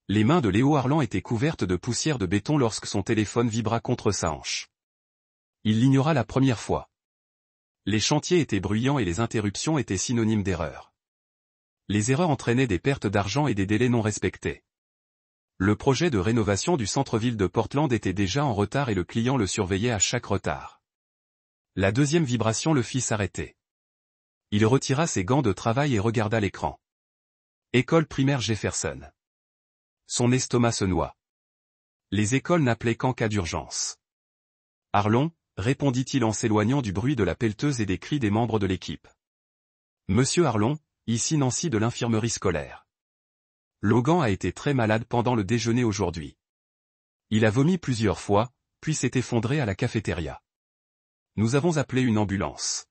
Les mains de Léo Harlan étaient couvertes de poussière de béton lorsque son téléphone vibra contre sa hanche. Il l'ignora la première fois. Les chantiers étaient bruyants et les interruptions étaient synonymes d'erreurs. Les erreurs entraînaient des pertes d'argent et des délais non respectés. Le projet de rénovation du centre-ville de Portland était déjà en retard et le client le surveillait à chaque retard. La deuxième vibration le fit s'arrêter. Il retira ses gants de travail et regarda l'écran. École primaire Jefferson. Son estomac se noua. Les écoles n'appelaient qu'en cas d'urgence. Harlan, répondit-il en s'éloignant du bruit de la pelleteuse et des cris des membres de l'équipe. Monsieur Harlan, ici Nancy de l'infirmerie scolaire. Logan a été très malade pendant le déjeuner aujourd'hui. Il a vomi plusieurs fois, puis s'est effondré à la cafétéria. Nous avons appelé une ambulance.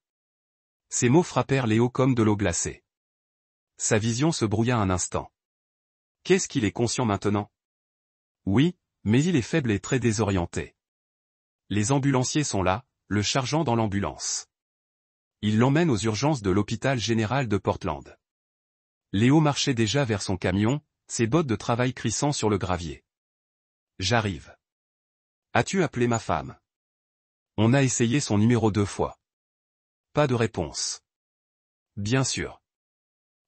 Ces mots frappèrent Léo comme de l'eau glacée. Sa vision se brouilla un instant. Qu'est-ce qu'il est conscient maintenant? Oui, mais il est faible et très désorienté. Les ambulanciers sont là, le chargeant dans l'ambulance. Il l'emmène aux urgences de l'hôpital général de Portland. Léo marchait déjà vers son camion, ses bottes de travail crissant sur le gravier. J'arrive. As-tu appelé ma femme? On a essayé son numéro 2 fois. Pas de réponse. Bien sûr.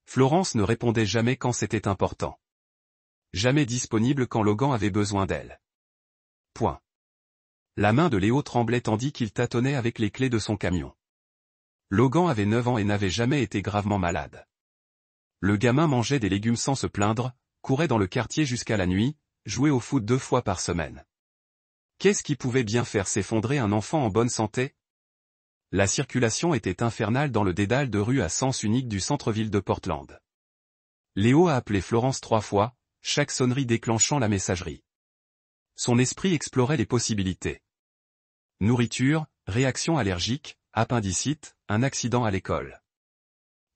Florence ne répondait jamais quand c'était important. Jamais disponible quand Logan avait besoin d'elle. Point. La main de Léo tremblait tandis qu'il tâtonnait avec les clés de son camion. Logan avait 9 ans et n'avait jamais été gravement malade. Le gamin mangeait des légumes sans se plaindre, courait dans le quartier jusqu'à la nuit, jouait au foot 2 fois par semaine. Qu'est-ce qui pouvait bien faire s'effondrer un enfant en bonne santé? La circulation était infernale dans le dédale de rues à sens unique du centre-ville de Portland. Léo a appelé Florence 3 fois, chaque sonnerie déclenchant la messagerie. Son esprit explorait les possibilités. Nourriture, réaction allergique, appendicite, un accident à l'école.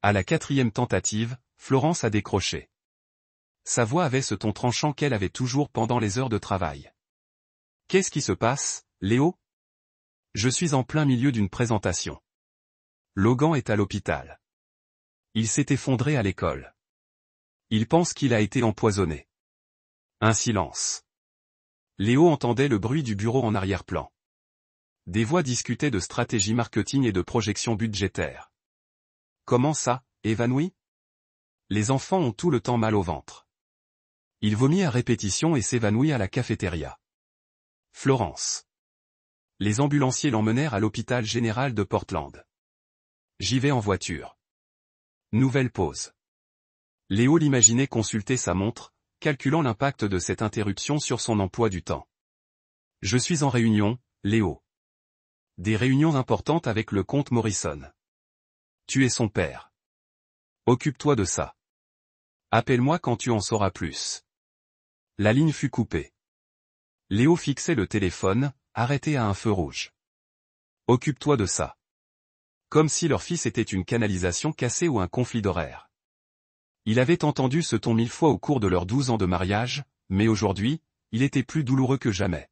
À la 4e tentative, Florence a décroché. Sa voix avait ce ton tranchant qu'elle avait toujours pendant les heures de travail. Qu'est-ce qui se passe, Léo? Je suis en plein milieu d'une présentation. Logan est à l'hôpital. Il s'est effondré à l'école. Il pense qu'il a été empoisonné. Un silence. Léo entendait le bruit du bureau en arrière-plan. Des voix discutaient de stratégie marketing et de projections budgétaires. Comment ça, évanoui? Les enfants ont tout le temps mal au ventre. Il vomit à répétition et s'évanouit à la cafétéria. Florence. Les ambulanciers l'emmenèrent à l'hôpital général de Portland. J'y vais en voiture. Nouvelle pause. Léo l'imaginait consulter sa montre, calculant l'impact de cette interruption sur son emploi du temps. Je suis en réunion, Léo. Des réunions importantes avec le comte Morrison. Tu es son père. Occupe-toi de ça. Appelle-moi quand tu en sauras plus. La ligne fut coupée. Léo fixait le téléphone, arrêté à un feu rouge. Occupe-toi de ça. Comme si leur fils était une canalisation cassée ou un conflit d'horaire. Il avait entendu ce ton 1000 fois au cours de leurs 12 ans de mariage, mais aujourd'hui, il était plus douloureux que jamais.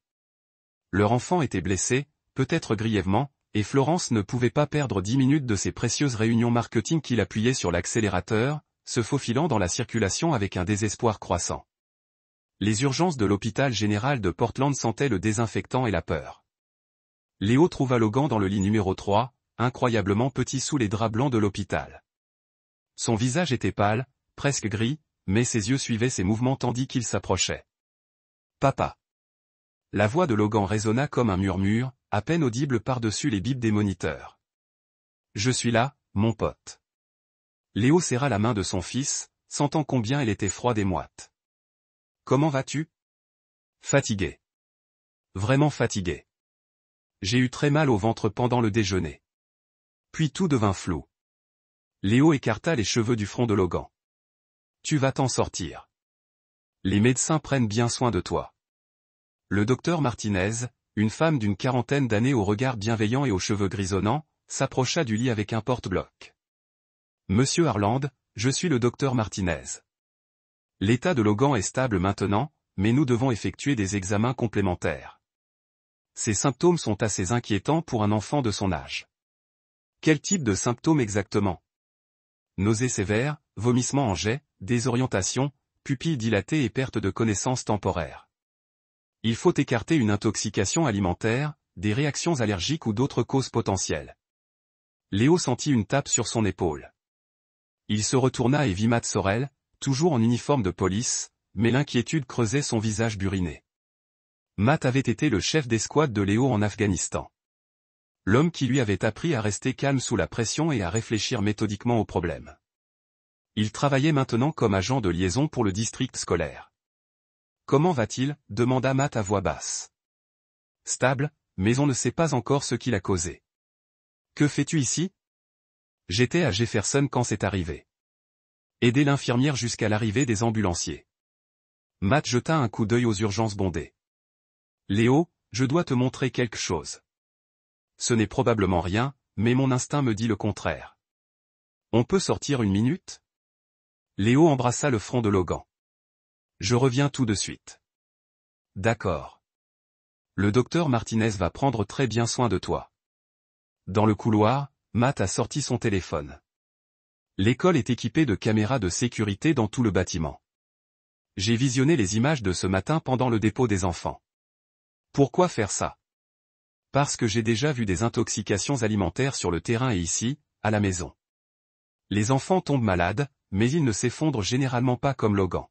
Leur enfant était blessé, peut-être grièvement, et Florence ne pouvait pas perdre 10 minutes de ses précieuses réunions marketing qu'il appuyait sur l'accélérateur, se faufilant dans la circulation avec un désespoir croissant. Les urgences de l'hôpital général de Portland sentaient le désinfectant et la peur. Léo trouva Logan dans le lit numéro 3, incroyablement petit sous les draps blancs de l'hôpital. Son visage était pâle, presque gris, mais ses yeux suivaient ses mouvements tandis qu'il s'approchait. Papa. La voix de Logan résonna comme un murmure, à peine audible par-dessus les bips des moniteurs. Je suis là, mon pote. Léo serra la main de son fils, sentant combien elle était froide et moite. Comment vas-tu? Fatigué. Vraiment fatigué. J'ai eu très mal au ventre pendant le déjeuner. Puis tout devint flou. Léo écarta les cheveux du front de Logan. Tu vas t'en sortir. Les médecins prennent bien soin de toi. Le docteur Martinez, une femme d'une 40aine d'années au regard bienveillant et aux cheveux grisonnants, s'approcha du lit avec un porte-bloc. Monsieur Harland, je suis le docteur Martinez. L'état de Logan est stable maintenant, mais nous devons effectuer des examens complémentaires. Ces symptômes sont assez inquiétants pour un enfant de son âge. Quel type de symptômes exactement? Nausées sévères, vomissements en jet, désorientation, pupilles dilatées et perte de connaissance temporaire. Il faut écarter une intoxication alimentaire, des réactions allergiques ou d'autres causes potentielles. Léo sentit une tape sur son épaule. Il se retourna et vit Matt Sorel, toujours en uniforme de police, mais l'inquiétude creusait son visage buriné. Matt avait été le chef d'escouade de Léo en Afghanistan. L'homme qui lui avait appris à rester calme sous la pression et à réfléchir méthodiquement aux problèmes. Il travaillait maintenant comme agent de liaison pour le district scolaire. « Comment va-t-il » demanda Matt à voix basse. « Stable, mais on ne sait pas encore ce qui l'a causé. »« Que fais-tu ici ?»« J'étais à Jefferson quand c'est arrivé. » Aider l'infirmière jusqu'à l'arrivée des ambulanciers. Matt jeta un coup d'œil aux urgences bondées. « Léo, je dois te montrer quelque chose. Ce n'est probablement rien, mais mon instinct me dit le contraire. On peut sortir une minute ?» Léo embrassa le front de Logan. « Je reviens tout de suite. »« D'accord. Le docteur Martinez va prendre très bien soin de toi. » Dans le couloir, Matt a sorti son téléphone. L'école est équipée de caméras de sécurité dans tout le bâtiment. J'ai visionné les images de ce matin pendant le dépôt des enfants. Pourquoi faire ça? Parce que j'ai déjà vu des intoxications alimentaires sur le terrain et ici, à la maison. Les enfants tombent malades, mais ils ne s'effondrent généralement pas comme Logan.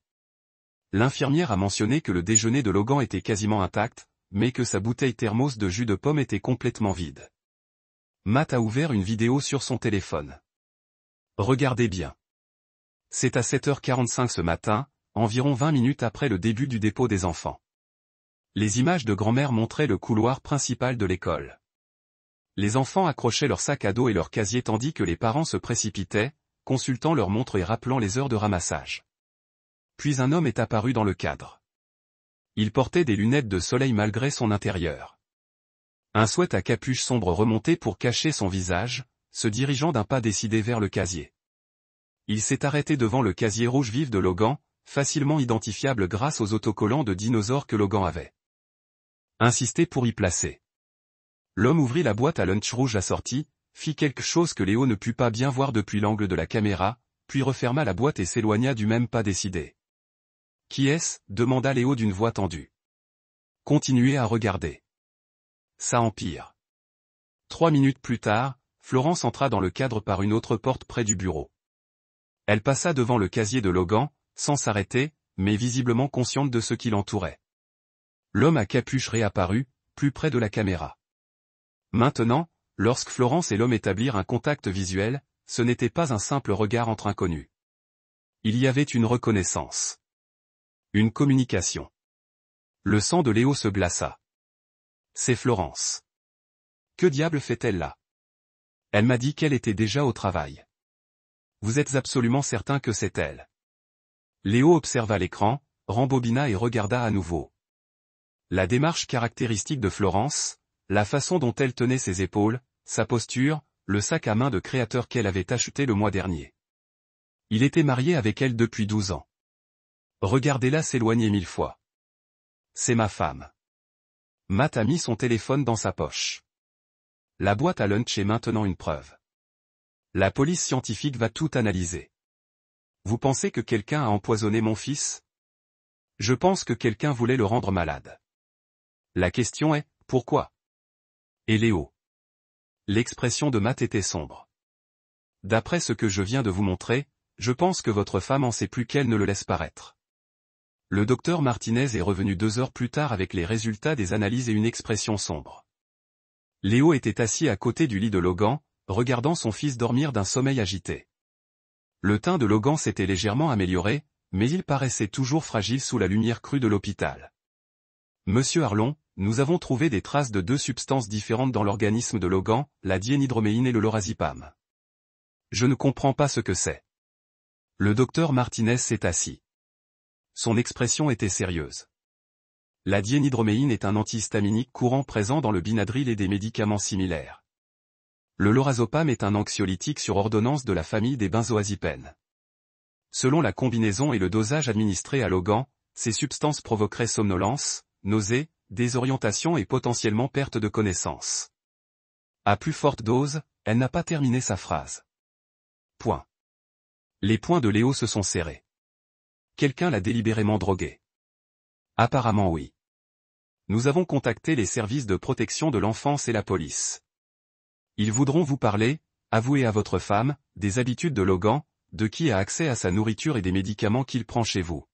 L'infirmière a mentionné que le déjeuner de Logan était quasiment intact, mais que sa bouteille thermos de jus de pomme était complètement vide. Matt a ouvert une vidéo sur son téléphone. Regardez bien. C'est à 7h45 ce matin, environ 20 minutes après le début du dépôt des enfants. Les images de grand-mère montraient le couloir principal de l'école. Les enfants accrochaient leurs sacs à dos et leurs casiers tandis que les parents se précipitaient, consultant leurs montres et rappelant les heures de ramassage. Puis un homme est apparu dans le cadre. Il portait des lunettes de soleil malgré son intérieur. Un sweat à capuche sombre remonté pour cacher son visage, se dirigeant d'un pas décidé vers le casier. Il s'est arrêté devant le casier rouge vif de Logan, facilement identifiable grâce aux autocollants de dinosaures que Logan avait insisté pour y placer. L'homme ouvrit la boîte à lunch rouge assortie, fit quelque chose que Léo ne put pas bien voir depuis l'angle de la caméra, puis referma la boîte et s'éloigna du même pas décidé. « Qui est-ce » demanda Léo d'une voix tendue. Continuez à regarder. Ça empire. 3 minutes plus tard, Florence entra dans le cadre par une autre porte près du bureau. Elle passa devant le casier de Logan, sans s'arrêter, mais visiblement consciente de ce qui l'entourait. L'homme à capuche réapparut, plus près de la caméra. Maintenant, lorsque Florence et l'homme établirent un contact visuel, ce n'était pas un simple regard entre inconnus. Il y avait une reconnaissance. Une communication. Le sang de Léo se glaça. C'est Florence. Que diable fait-elle là? Elle m'a dit qu'elle était déjà au travail. Vous êtes absolument certain que c'est elle? Léo observa l'écran, rembobina et regarda à nouveau. La démarche caractéristique de Florence, la façon dont elle tenait ses épaules, sa posture, le sac à main de créateur qu'elle avait acheté le mois dernier. Il était marié avec elle depuis 12 ans. Regardez-la s'éloigner 1000 fois. C'est ma femme. Matt a mis son téléphone dans sa poche. La boîte à lunch est maintenant une preuve. La police scientifique va tout analyser. Vous pensez que quelqu'un a empoisonné mon fils? Je pense que quelqu'un voulait le rendre malade. La question est, pourquoi? Et Léo? L'expression de Matt était sombre. D'après ce que je viens de vous montrer, je pense que votre femme en sait plus qu'elle ne le laisse paraître. Le docteur Martinez est revenu 2 heures plus tard avec les résultats des analyses et une expression sombre. Léo était assis à côté du lit de Logan, regardant son fils dormir d'un sommeil agité. Le teint de Logan s'était légèrement amélioré, mais il paraissait toujours fragile sous la lumière crue de l'hôpital. Monsieur Arlon, nous avons trouvé des traces de 2 substances différentes dans l'organisme de Logan, la diénhydroméine et le lorazépam. Je ne comprends pas ce que c'est. Le docteur Martinez s'est assis. Son expression était sérieuse. La diénhydroméine est un antihistaminique courant présent dans le Benadryl et des médicaments similaires. Le lorazépam est un anxiolytique sur ordonnance de la famille des benzoazépines. Selon la combinaison et le dosage administré à Logan, ces substances provoqueraient somnolence, nausées, désorientation et potentiellement perte de connaissance. À plus forte dose, elle n'a pas terminé sa phrase. Point. Les poings de Léo se sont serrés. quelqu'un l'a délibérément drogué. Apparemment oui. Nous avons contacté les services de protection de l'enfance et la police. Ils voudront vous parler, avouer à votre femme, des habitudes de Logan, de qui a accès à sa nourriture et des médicaments qu'il prend chez vous.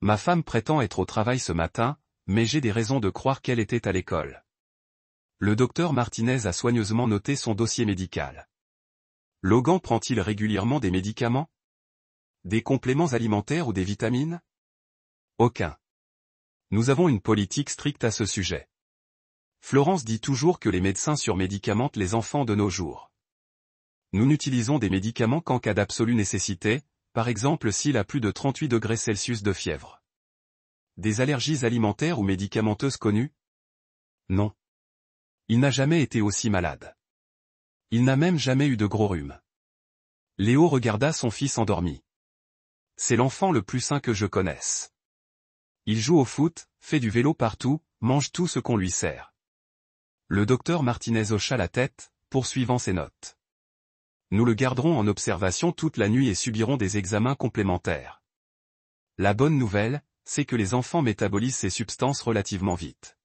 Ma femme prétend être au travail ce matin, mais j'ai des raisons de croire qu'elle était à l'école. Le docteur Martinez a soigneusement noté son dossier médical. Logan prend-il régulièrement des médicaments? Des compléments alimentaires ou des vitamines? Aucun. Nous avons une politique stricte à ce sujet. Florence dit toujours que les médecins surmédicamentent les enfants de nos jours. Nous n'utilisons des médicaments qu'en cas d'absolue nécessité, par exemple s'il a plus de 38 degrés Celsius de fièvre. Des allergies alimentaires ou médicamenteuses connues? Non. Il n'a jamais été aussi malade. Il n'a même jamais eu de gros rhume. Léo regarda son fils endormi. C'est l'enfant le plus sain que je connaisse. Il joue au foot, fait du vélo partout, mange tout ce qu'on lui sert. Le docteur Martinez hocha la tête, poursuivant ses notes. Nous le garderons en observation toute la nuit et subirons des examens complémentaires. La bonne nouvelle, c'est que les enfants métabolisent ces substances relativement vite.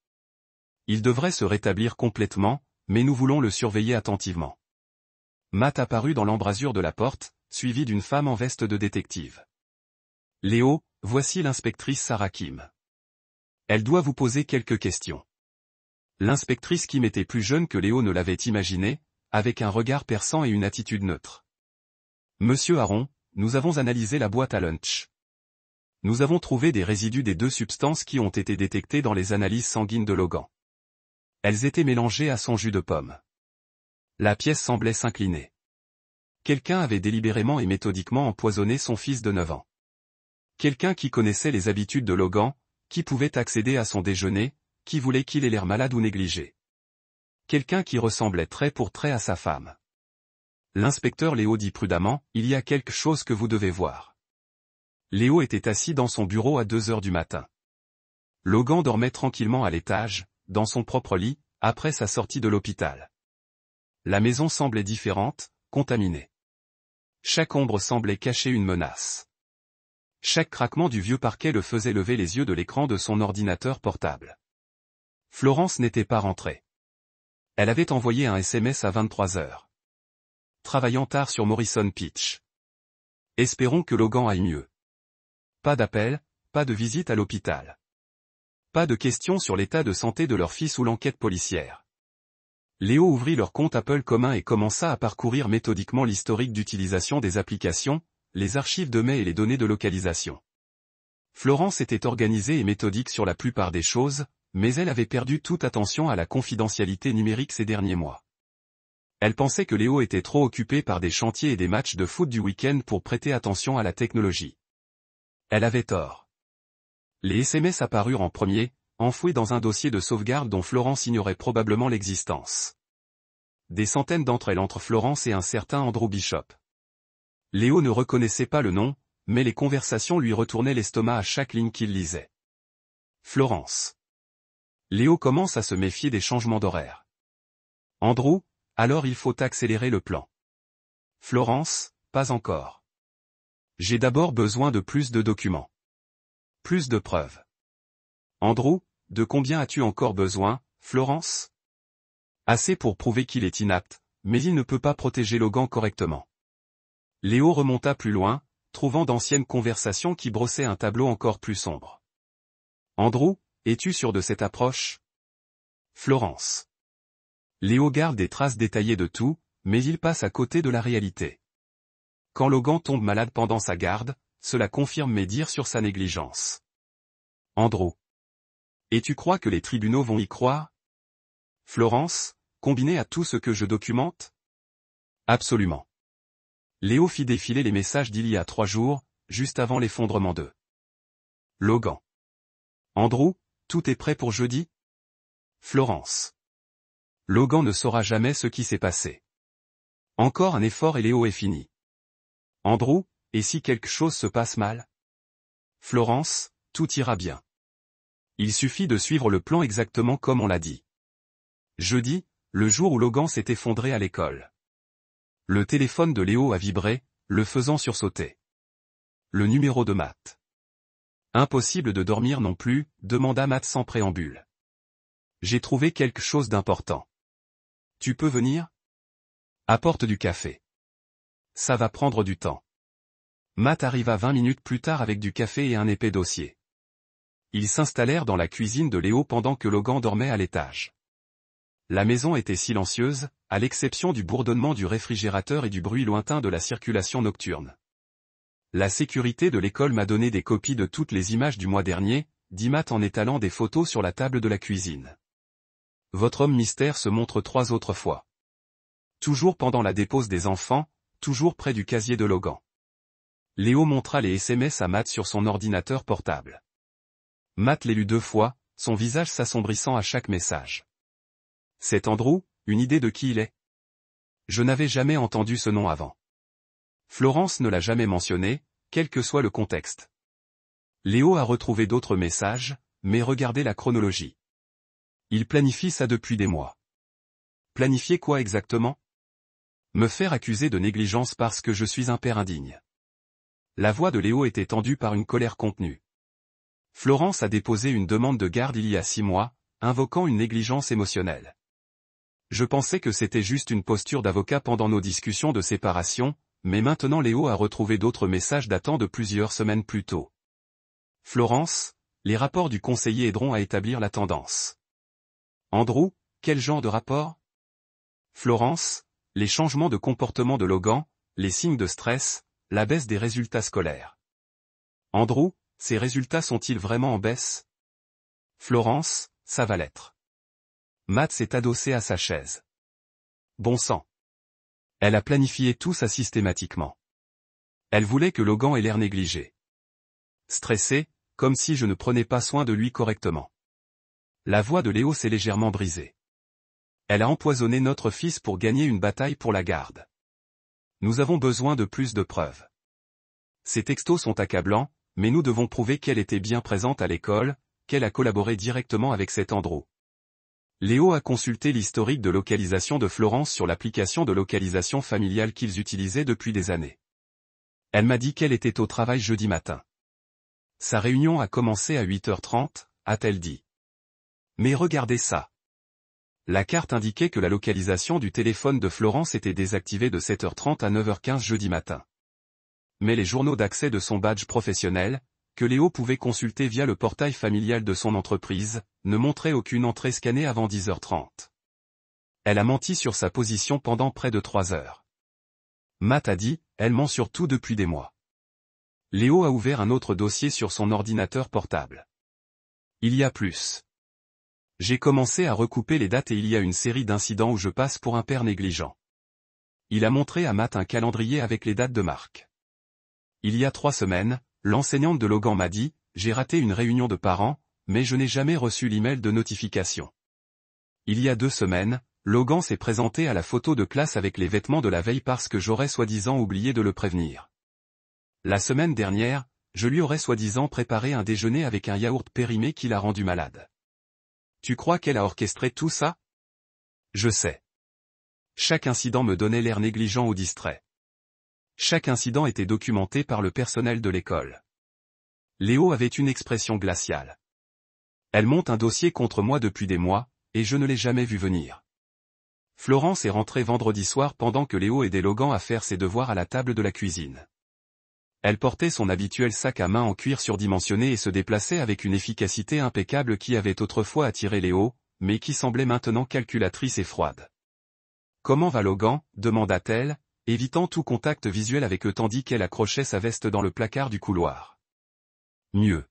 Il devrait se rétablir complètement, mais nous voulons le surveiller attentivement. Matt apparut dans l'embrasure de la porte, suivi d'une femme en veste de détective. Léo, voici l'inspectrice Sarah Kim. Elle doit vous poser quelques questions. L'inspectrice Kim était plus jeune que Léo ne l'avait imaginé, avec un regard perçant et une attitude neutre. Monsieur Aaron, nous avons analysé la boîte à lunch. Nous avons trouvé des résidus des deux substances qui ont été détectées dans les analyses sanguines de Logan. Elles étaient mélangées à son jus de pomme. La pièce semblait s'incliner. Quelqu'un avait délibérément et méthodiquement empoisonné son fils de 9 ans. Quelqu'un qui connaissait les habitudes de Logan, qui pouvait accéder à son déjeuner, qui voulait qu'il ait l'air malade ou négligé. Quelqu'un qui ressemblait trait pour trait à sa femme. L'inspecteur Léo dit prudemment, il y a quelque chose que vous devez voir. Léo était assis dans son bureau à 2 heures du matin. Logan dormait tranquillement à l'étage, dans son propre lit, après sa sortie de l'hôpital. La maison semblait différente, contaminée. Chaque ombre semblait cacher une menace. Chaque craquement du vieux parquet le faisait lever les yeux de l'écran de son ordinateur portable. Florence n'était pas rentrée. Elle avait envoyé un SMS à 23 heures. Travaillant tard sur Morrison Pitch. Espérons que Logan aille mieux. Pas d'appel, pas de visite à l'hôpital. Pas de questions sur l'état de santé de leur fils ou l'enquête policière. Léo ouvrit leur compte Apple commun et commença à parcourir méthodiquement l'historique d'utilisation des applications, les archives de mails et les données de localisation. Florence était organisée et méthodique sur la plupart des choses, mais elle avait perdu toute attention à la confidentialité numérique ces derniers mois. Elle pensait que Léo était trop occupé par des chantiers et des matchs de foot du week-end pour prêter attention à la technologie. Elle avait tort. Les SMS apparurent en premier, enfouis dans un dossier de sauvegarde dont Florence ignorait probablement l'existence. Des centaines d'entre elles entre Florence et un certain Andrew Bishop. Léo ne reconnaissait pas le nom, mais les conversations lui retournaient l'estomac à chaque ligne qu'il lisait. Florence. Léo commence à se méfier des changements d'horaire. Andrew, alors il faut accélérer le plan. Florence, pas encore. J'ai d'abord besoin de plus de documents. Plus de preuves. Andrew, de combien as-tu encore besoin, Florence? Assez pour prouver qu'il est inapte, mais il ne peut pas protéger Logan correctement. Léo remonta plus loin, trouvant d'anciennes conversations qui brossaient un tableau encore plus sombre. Andrew, es-tu sûr de cette approche? Florence. Léo garde des traces détaillées de tout, mais il passe à côté de la réalité. Quand Logan tombe malade pendant sa garde, cela confirme mes dires sur sa négligence. Andrew. Et tu crois que les tribunaux vont y croire? Florence, combiné à tout ce que je documente? Absolument. Léo fit défiler les messages d'il y a 3 jours, juste avant l'effondrement de Logan. Andrew, tout est prêt pour jeudi? Florence. Logan ne saura jamais ce qui s'est passé. Encore un effort et Léo est fini. Andrew, et si quelque chose se passe mal? Florence, tout ira bien. Il suffit de suivre le plan exactement comme on l'a dit. Jeudi, le jour où Logan s'est effondré à l'école. Le téléphone de Léo a vibré, le faisant sursauter. Le numéro de Matt. Impossible de dormir non plus, demanda Matt sans préambule. J'ai trouvé quelque chose d'important. Tu peux venir? Apporte du café. Ça va prendre du temps. Matt arriva 20 minutes plus tard avec du café et un épais dossier. Ils s'installèrent dans la cuisine de Léo pendant que Logan dormait à l'étage. La maison était silencieuse, à l'exception du bourdonnement du réfrigérateur et du bruit lointain de la circulation nocturne. La sécurité de l'école m'a donné des copies de toutes les images du mois dernier, dit Matt en étalant des photos sur la table de la cuisine. Votre homme mystère se montre 3 autres fois. Toujours pendant la dépose des enfants, toujours près du casier de Logan. Léo montra les SMS à Matt sur son ordinateur portable. Matt les lut 2 fois, son visage s'assombrissant à chaque message. C'est Andrew, une idée de qui il est? Je n'avais jamais entendu ce nom avant. Florence ne l'a jamais mentionné, quel que soit le contexte. Léo a retrouvé d'autres messages, mais regardez la chronologie. Il planifie ça depuis des mois. Planifier quoi exactement? Me faire accuser de négligence parce que je suis un père indigne. La voix de Léo était tendue par une colère contenue. Florence a déposé une demande de garde il y a 6 mois, invoquant une négligence émotionnelle. Je pensais que c'était juste une posture d'avocat pendant nos discussions de séparation, mais maintenant Léo a retrouvé d'autres messages datant de plusieurs semaines plus tôt. Florence, les rapports du conseiller aideront à établir la tendance. Andrew, quel genre de rapport? Florence, les changements de comportement de Logan, les signes de stress, la baisse des résultats scolaires. Andrew, ces résultats sont-ils vraiment en baisse? Florence, ça va l'être. Matt s'est adossé à sa chaise. Bon sang. Elle a planifié tout ça systématiquement. Elle voulait que Logan ait l'air négligé. Stressé, comme si je ne prenais pas soin de lui correctement. La voix de Léo s'est légèrement brisée. Elle a empoisonné notre fils pour gagner une bataille pour la garde. Nous avons besoin de plus de preuves. Ces textos sont accablants, mais nous devons prouver qu'elle était bien présente à l'école, qu'elle a collaboré directement avec cet Andrew. Léo a consulté l'historique de localisation de Florence sur l'application de localisation familiale qu'ils utilisaient depuis des années. Elle m'a dit qu'elle était au travail jeudi matin. Sa réunion a commencé à 8h30, a-t-elle dit. Mais regardez ça. La carte indiquait que la localisation du téléphone de Florence était désactivée de 7h30 à 9h15 jeudi matin. Mais les journaux d'accès de son badge professionnel, que Léo pouvait consulter via le portail familial de son entreprise, ne montraient aucune entrée scannée avant 10h30. Elle a menti sur sa position pendant près de 3 heures. Matt a dit, elle ment sur tout depuis des mois. Léo a ouvert un autre dossier sur son ordinateur portable. Il y a plus. J'ai commencé à recouper les dates et il y a une série d'incidents où je passe pour un père négligent. Il a montré à Matt un calendrier avec les dates de marque. Il y a 3 semaines, l'enseignante de Logan m'a dit, j'ai raté une réunion de parents, mais je n'ai jamais reçu l'email de notification. Il y a 2 semaines, Logan s'est présenté à la photo de classe avec les vêtements de la veille parce que j'aurais soi-disant oublié de le prévenir. La semaine dernière, je lui aurais soi-disant préparé un déjeuner avec un yaourt périmé qui l'a rendu malade. Tu crois qu'elle a orchestré tout ça? Je sais. Chaque incident me donnait l'air négligent ou distrait. Chaque incident était documenté par le personnel de l'école. Léo avait une expression glaciale. Elle monte un dossier contre moi depuis des mois, et je ne l'ai jamais vu venir. Florence est rentrée vendredi soir pendant que Léo aidait Logan à faire ses devoirs à la table de la cuisine. Elle portait son habituel sac à main en cuir surdimensionné et se déplaçait avec une efficacité impeccable qui avait autrefois attiré Léo, mais qui semblait maintenant calculatrice et froide. « Comment va Logan ?» demanda-t-elle, évitant tout contact visuel avec eux tandis qu'elle accrochait sa veste dans le placard du couloir. « Mieux. »«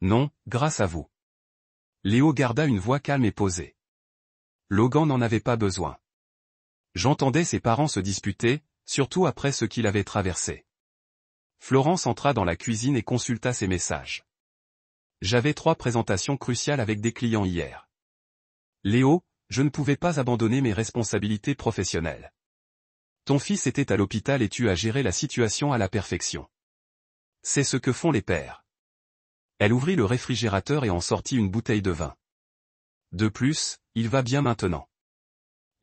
Non, grâce à vous. » Léo garda une voix calme et posée. Logan n'en avait pas besoin. J'entendais ses parents se disputer, surtout après ce qu'il avait traversé. Florence entra dans la cuisine et consulta ses messages. J'avais 3 présentations cruciales avec des clients hier. Léo, je ne pouvais pas abandonner mes responsabilités professionnelles. Ton fils était à l'hôpital et tu as géré la situation à la perfection. C'est ce que font les pères. Elle ouvrit le réfrigérateur et en sortit une bouteille de vin. De plus, il va bien maintenant.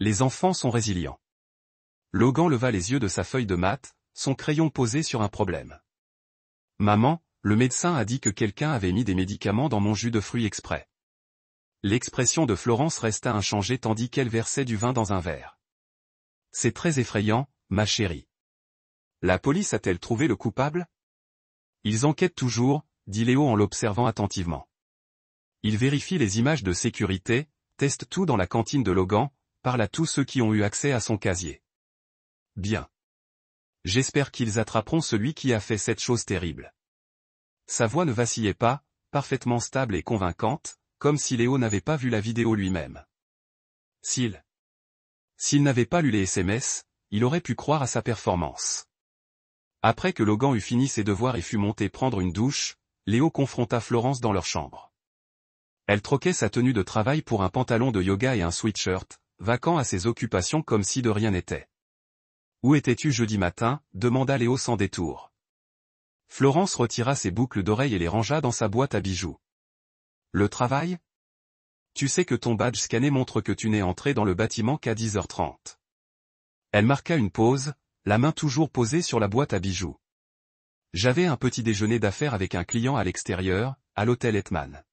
Les enfants sont résilients. Logan leva les yeux de sa feuille de maths, son crayon posé sur un problème. Maman, le médecin a dit que quelqu'un avait mis des médicaments dans mon jus de fruits exprès. L'expression de Florence resta inchangée tandis qu'elle versait du vin dans un verre. C'est très effrayant, ma chérie. La police a-t-elle trouvé le coupable? Ils enquêtent toujours, dit Léo en l'observant attentivement. Ils vérifient les images de sécurité, testent tout dans la cantine de Logan, parlent à tous ceux qui ont eu accès à son casier. Bien. J'espère qu'ils attraperont celui qui a fait cette chose terrible. Sa voix ne vacillait pas, parfaitement stable et convaincante, comme si Léo n'avait pas vu la vidéo lui-même. S'il n'avait pas lu les SMS, il aurait pu croire à sa performance. Après que Logan eut fini ses devoirs et fut monté prendre une douche, Léo confronta Florence dans leur chambre. Elle troquait sa tenue de travail pour un pantalon de yoga et un sweatshirt, vaquant à ses occupations comme si de rien n'était. « Où étais-tu jeudi matin » demanda Léo sans détour. Florence retira ses boucles d'oreilles et les rangea dans sa boîte à bijoux. « Le travail ? Tu sais que ton badge scanné montre que tu n'es entré dans le bâtiment qu'à 10h30. » Elle marqua une pause, la main toujours posée sur la boîte à bijoux. « J'avais un petit déjeuner d'affaires avec un client à l'extérieur, à l'hôtel Hetman. »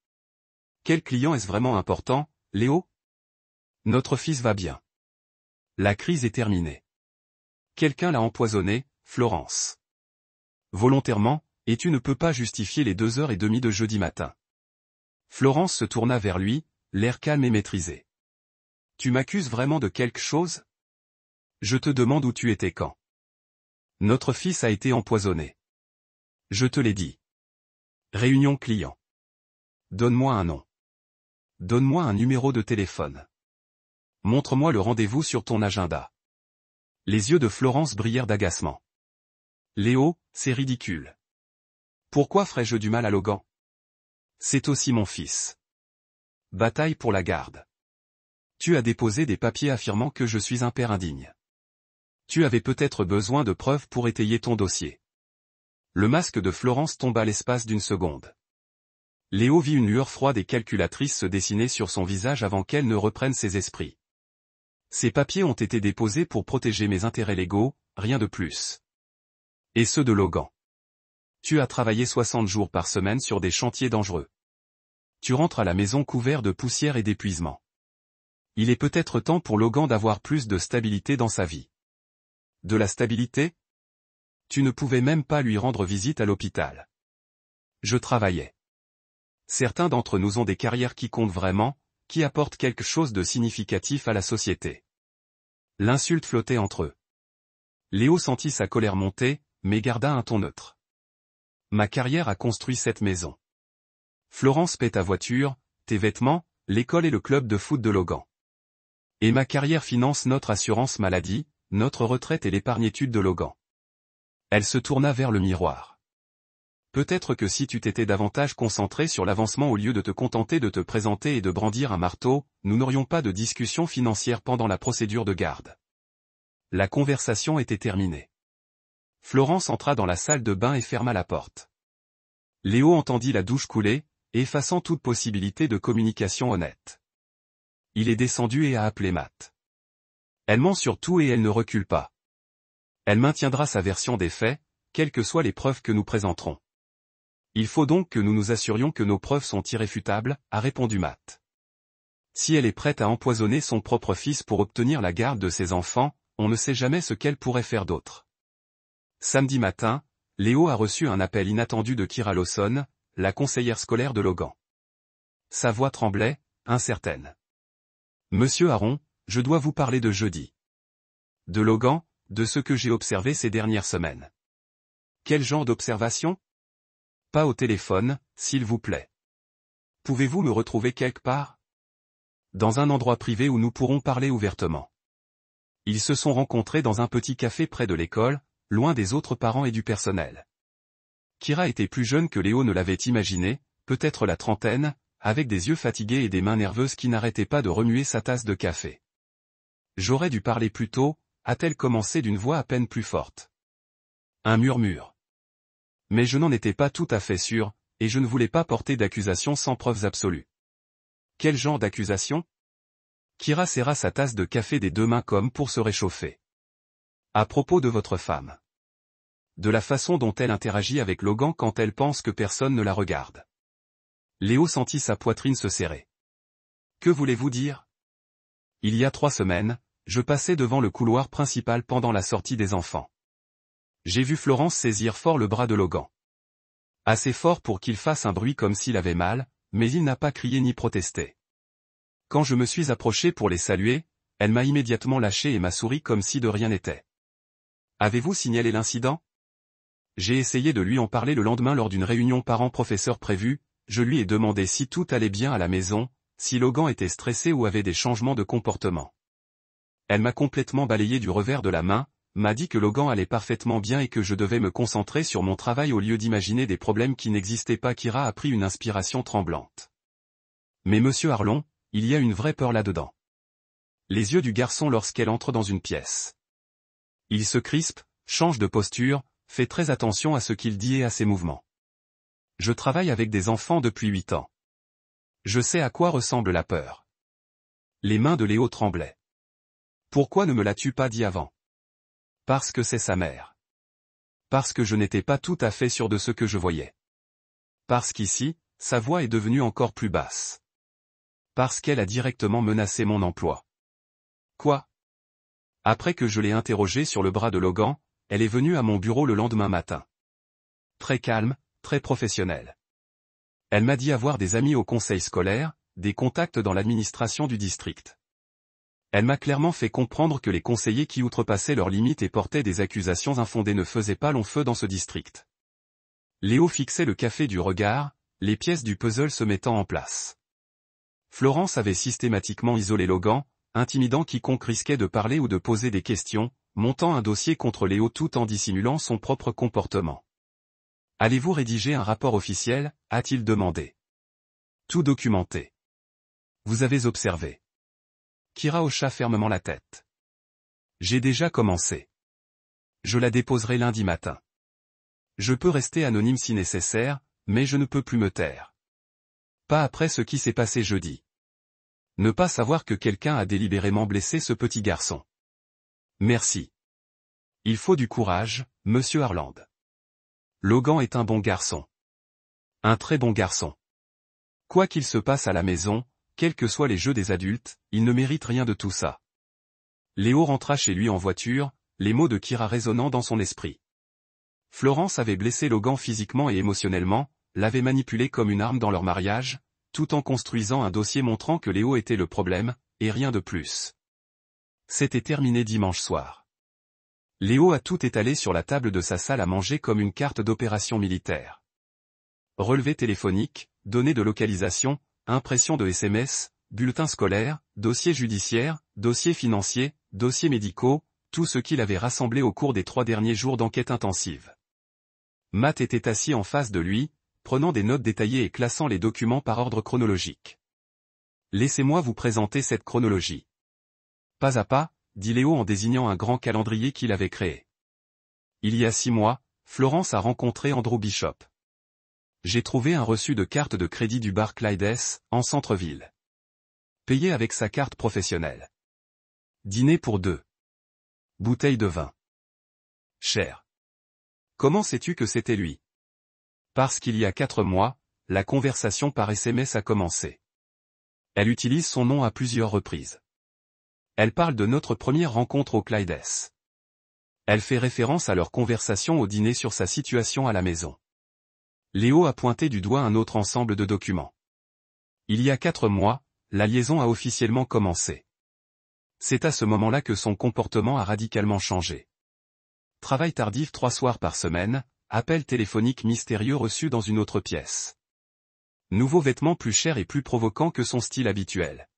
Quel client est-ce vraiment important, Léo? Notre fils va bien. La crise est terminée. Quelqu'un l'a empoisonné, Florence. Volontairement, et tu ne peux pas justifier les 2h30 de jeudi matin. Florence se tourna vers lui, l'air calme et maîtrisé. Tu m'accuses vraiment de quelque chose? Je te demande où tu étais quand. Notre fils a été empoisonné. Je te l'ai dit. Réunion client. Donne-moi un nom. Donne-moi un numéro de téléphone. Montre-moi le rendez-vous sur ton agenda. Les yeux de Florence brillèrent d'agacement. Léo, c'est ridicule. Pourquoi ferais-je du mal à Logan? C'est aussi mon fils. Bataille pour la garde. Tu as déposé des papiers affirmant que je suis un père indigne. Tu avais peut-être besoin de preuves pour étayer ton dossier. Le masque de Florence tomba l'espace d'une seconde. Léo vit une lueur froide et calculatrice se dessiner sur son visage avant qu'elle ne reprenne ses esprits. Ces papiers ont été déposés pour protéger mes intérêts légaux, rien de plus. Et ceux de Logan. Tu as travaillé 60 jours par semaine sur des chantiers dangereux. Tu rentres à la maison couvert de poussière et d'épuisement. Il est peut-être temps pour Logan d'avoir plus de stabilité dans sa vie. De la stabilité? Tu ne pouvais même pas lui rendre visite à l'hôpital. Je travaillais. Certains d'entre nous ont des carrières qui comptent vraiment, qui apportent quelque chose de significatif à la société. L'insulte flottait entre eux. Léo sentit sa colère monter, mais garda un ton neutre. Ma carrière a construit cette maison. Florence paie ta voiture, tes vêtements, l'école et le club de foot de Logan. Et ma carrière finance notre assurance maladie, notre retraite et l'épargne-études de Logan. Elle se tourna vers le miroir. Peut-être que si tu t'étais davantage concentré sur l'avancement au lieu de te contenter de te présenter et de brandir un marteau, nous n'aurions pas de discussion financière pendant la procédure de garde. La conversation était terminée. Florence entra dans la salle de bain et ferma la porte. Léo entendit la douche couler, effaçant toute possibilité de communication honnête. Il est descendu et a appelé Matt. Elle ment sur tout et elle ne recule pas. Elle maintiendra sa version des faits, quelles que soient les preuves que nous présenterons. Il faut donc que nous nous assurions que nos preuves sont irréfutables, a répondu Matt. Si elle est prête à empoisonner son propre fils pour obtenir la garde de ses enfants, on ne sait jamais ce qu'elle pourrait faire d'autre. Samedi matin, Léo a reçu un appel inattendu de Kira Lawson, la conseillère scolaire de Logan. Sa voix tremblait, incertaine. Monsieur Aaron, je dois vous parler de jeudi. De Logan, de ce que j'ai observé ces dernières semaines. Quel genre d'observation? Pas au téléphone, s'il vous plaît. Pouvez-vous me retrouver quelque part? Dans un endroit privé où nous pourrons parler ouvertement. Ils se sont rencontrés dans un petit café près de l'école, loin des autres parents et du personnel. Kira était plus jeune que Léo ne l'avait imaginé, peut-être la trentaine, avec des yeux fatigués et des mains nerveuses qui n'arrêtaient pas de remuer sa tasse de café. J'aurais dû parler plus tôt, a-t-elle commencé d'une voix à peine plus forte. Un murmure. Mais je n'en étais pas tout à fait sûr, et je ne voulais pas porter d'accusation sans preuves absolues. Quel genre d'accusation? Kira serra sa tasse de café des deux mains comme pour se réchauffer. À propos de votre femme. de la façon dont elle interagit avec Logan quand elle pense que personne ne la regarde. Léo sentit sa poitrine se serrer. Que voulez-vous dire? Il y a 3 semaines, je passais devant le couloir principal pendant la sortie des enfants. J'ai vu Florence saisir fort le bras de Logan. Assez fort pour qu'il fasse un bruit comme s'il avait mal, mais il n'a pas crié ni protesté. Quand je me suis approché pour les saluer, elle m'a immédiatement lâché et m'a souri comme si de rien n'était. Avez-vous signalé l'incident? J'ai essayé de lui en parler le lendemain lors d'une réunion parents-professeurs prévue, je lui ai demandé si tout allait bien à la maison, si Logan était stressé ou avait des changements de comportement. Elle m'a complètement balayé du revers de la main, m'a dit que Logan allait parfaitement bien et que je devais me concentrer sur mon travail au lieu d'imaginer des problèmes qui n'existaient pas. Kira a pris une inspiration tremblante. Mais monsieur Arlon, il y a une vraie peur là-dedans. Les yeux du garçon lorsqu'elle entre dans une pièce. Il se crispe, change de posture, fait très attention à ce qu'il dit et à ses mouvements. Je travaille avec des enfants depuis 8 ans. Je sais à quoi ressemble la peur. Les mains de Léo tremblaient. Pourquoi ne me l'as-tu pas dit avant? Parce que c'est sa mère. Parce que je n'étais pas tout à fait sûr de ce que je voyais. Parce qu'ici, sa voix est devenue encore plus basse. Parce qu'elle a directement menacé mon emploi. Quoi? Après que je l'ai interrogée sur le bras de Logan, elle est venue à mon bureau le lendemain matin. Très calme, très professionnelle. Elle m'a dit avoir des amis au conseil scolaire, des contacts dans l'administration du district. Elle m'a clairement fait comprendre que les conseillers qui outrepassaient leurs limites et portaient des accusations infondées ne faisaient pas long feu dans ce district. Léo fixait le café du regard, les pièces du puzzle se mettant en place. Florence avait systématiquement isolé Logan, intimidant quiconque risquait de parler ou de poser des questions, montant un dossier contre Léo tout en dissimulant son propre comportement. « Allez-vous rédiger un rapport officiel ?» a-t-il demandé. « Tout documenté. » Vous avez observé. Kira hocha fermement la tête. « J'ai déjà commencé. Je la déposerai lundi matin. Je peux rester anonyme si nécessaire, mais je ne peux plus me taire. Pas après ce qui s'est passé jeudi. Ne pas savoir que quelqu'un a délibérément blessé ce petit garçon. Merci. Il faut du courage, monsieur Harland. Logan est un bon garçon. Un très bon garçon. Quoi qu'il se passe à la maison, quels que soient les jeux des adultes, il ne mérite rien de tout ça. » Léo rentra chez lui en voiture, les mots de Kira résonnant dans son esprit. Florence avait blessé Logan physiquement et émotionnellement, l'avait manipulé comme une arme dans leur mariage, tout en construisant un dossier montrant que Léo était le problème, et rien de plus. C'était terminé dimanche soir. Léo a tout étalé sur la table de sa salle à manger comme une carte d'opération militaire. Relevé téléphonique, données de localisation, impression de SMS, bulletins scolaires, dossiers judiciaires, dossiers financiers, dossiers médicaux, tout ce qu'il avait rassemblé au cours des 3 derniers jours d'enquête intensive. Matt était assis en face de lui, prenant des notes détaillées et classant les documents par ordre chronologique. « Laissez-moi vous présenter cette chronologie. » Pas à pas, dit Léo en désignant un grand calendrier qu'il avait créé. Il y a 6 mois, Florence a rencontré Andrew Bishop. J'ai trouvé un reçu de carte de crédit du bar Clydes, en centre-ville. Payé avec sa carte professionnelle. Dîner pour 2. Bouteille de vin. Cher. Comment sais-tu que c'était lui? Parce qu'il y a 4 mois, la conversation par SMS a commencé. Elle utilise son nom à plusieurs reprises. Elle parle de notre première rencontre au Clydes. Elle fait référence à leur conversation au dîner sur sa situation à la maison. Léo a pointé du doigt un autre ensemble de documents. Il y a 4 mois, la liaison a officiellement commencé. C'est à ce moment-là que son comportement a radicalement changé. Travail tardif 3 soirs par semaine, appel téléphonique mystérieux reçu dans une autre pièce. Nouveaux vêtements plus chers et plus provoquants que son style habituel.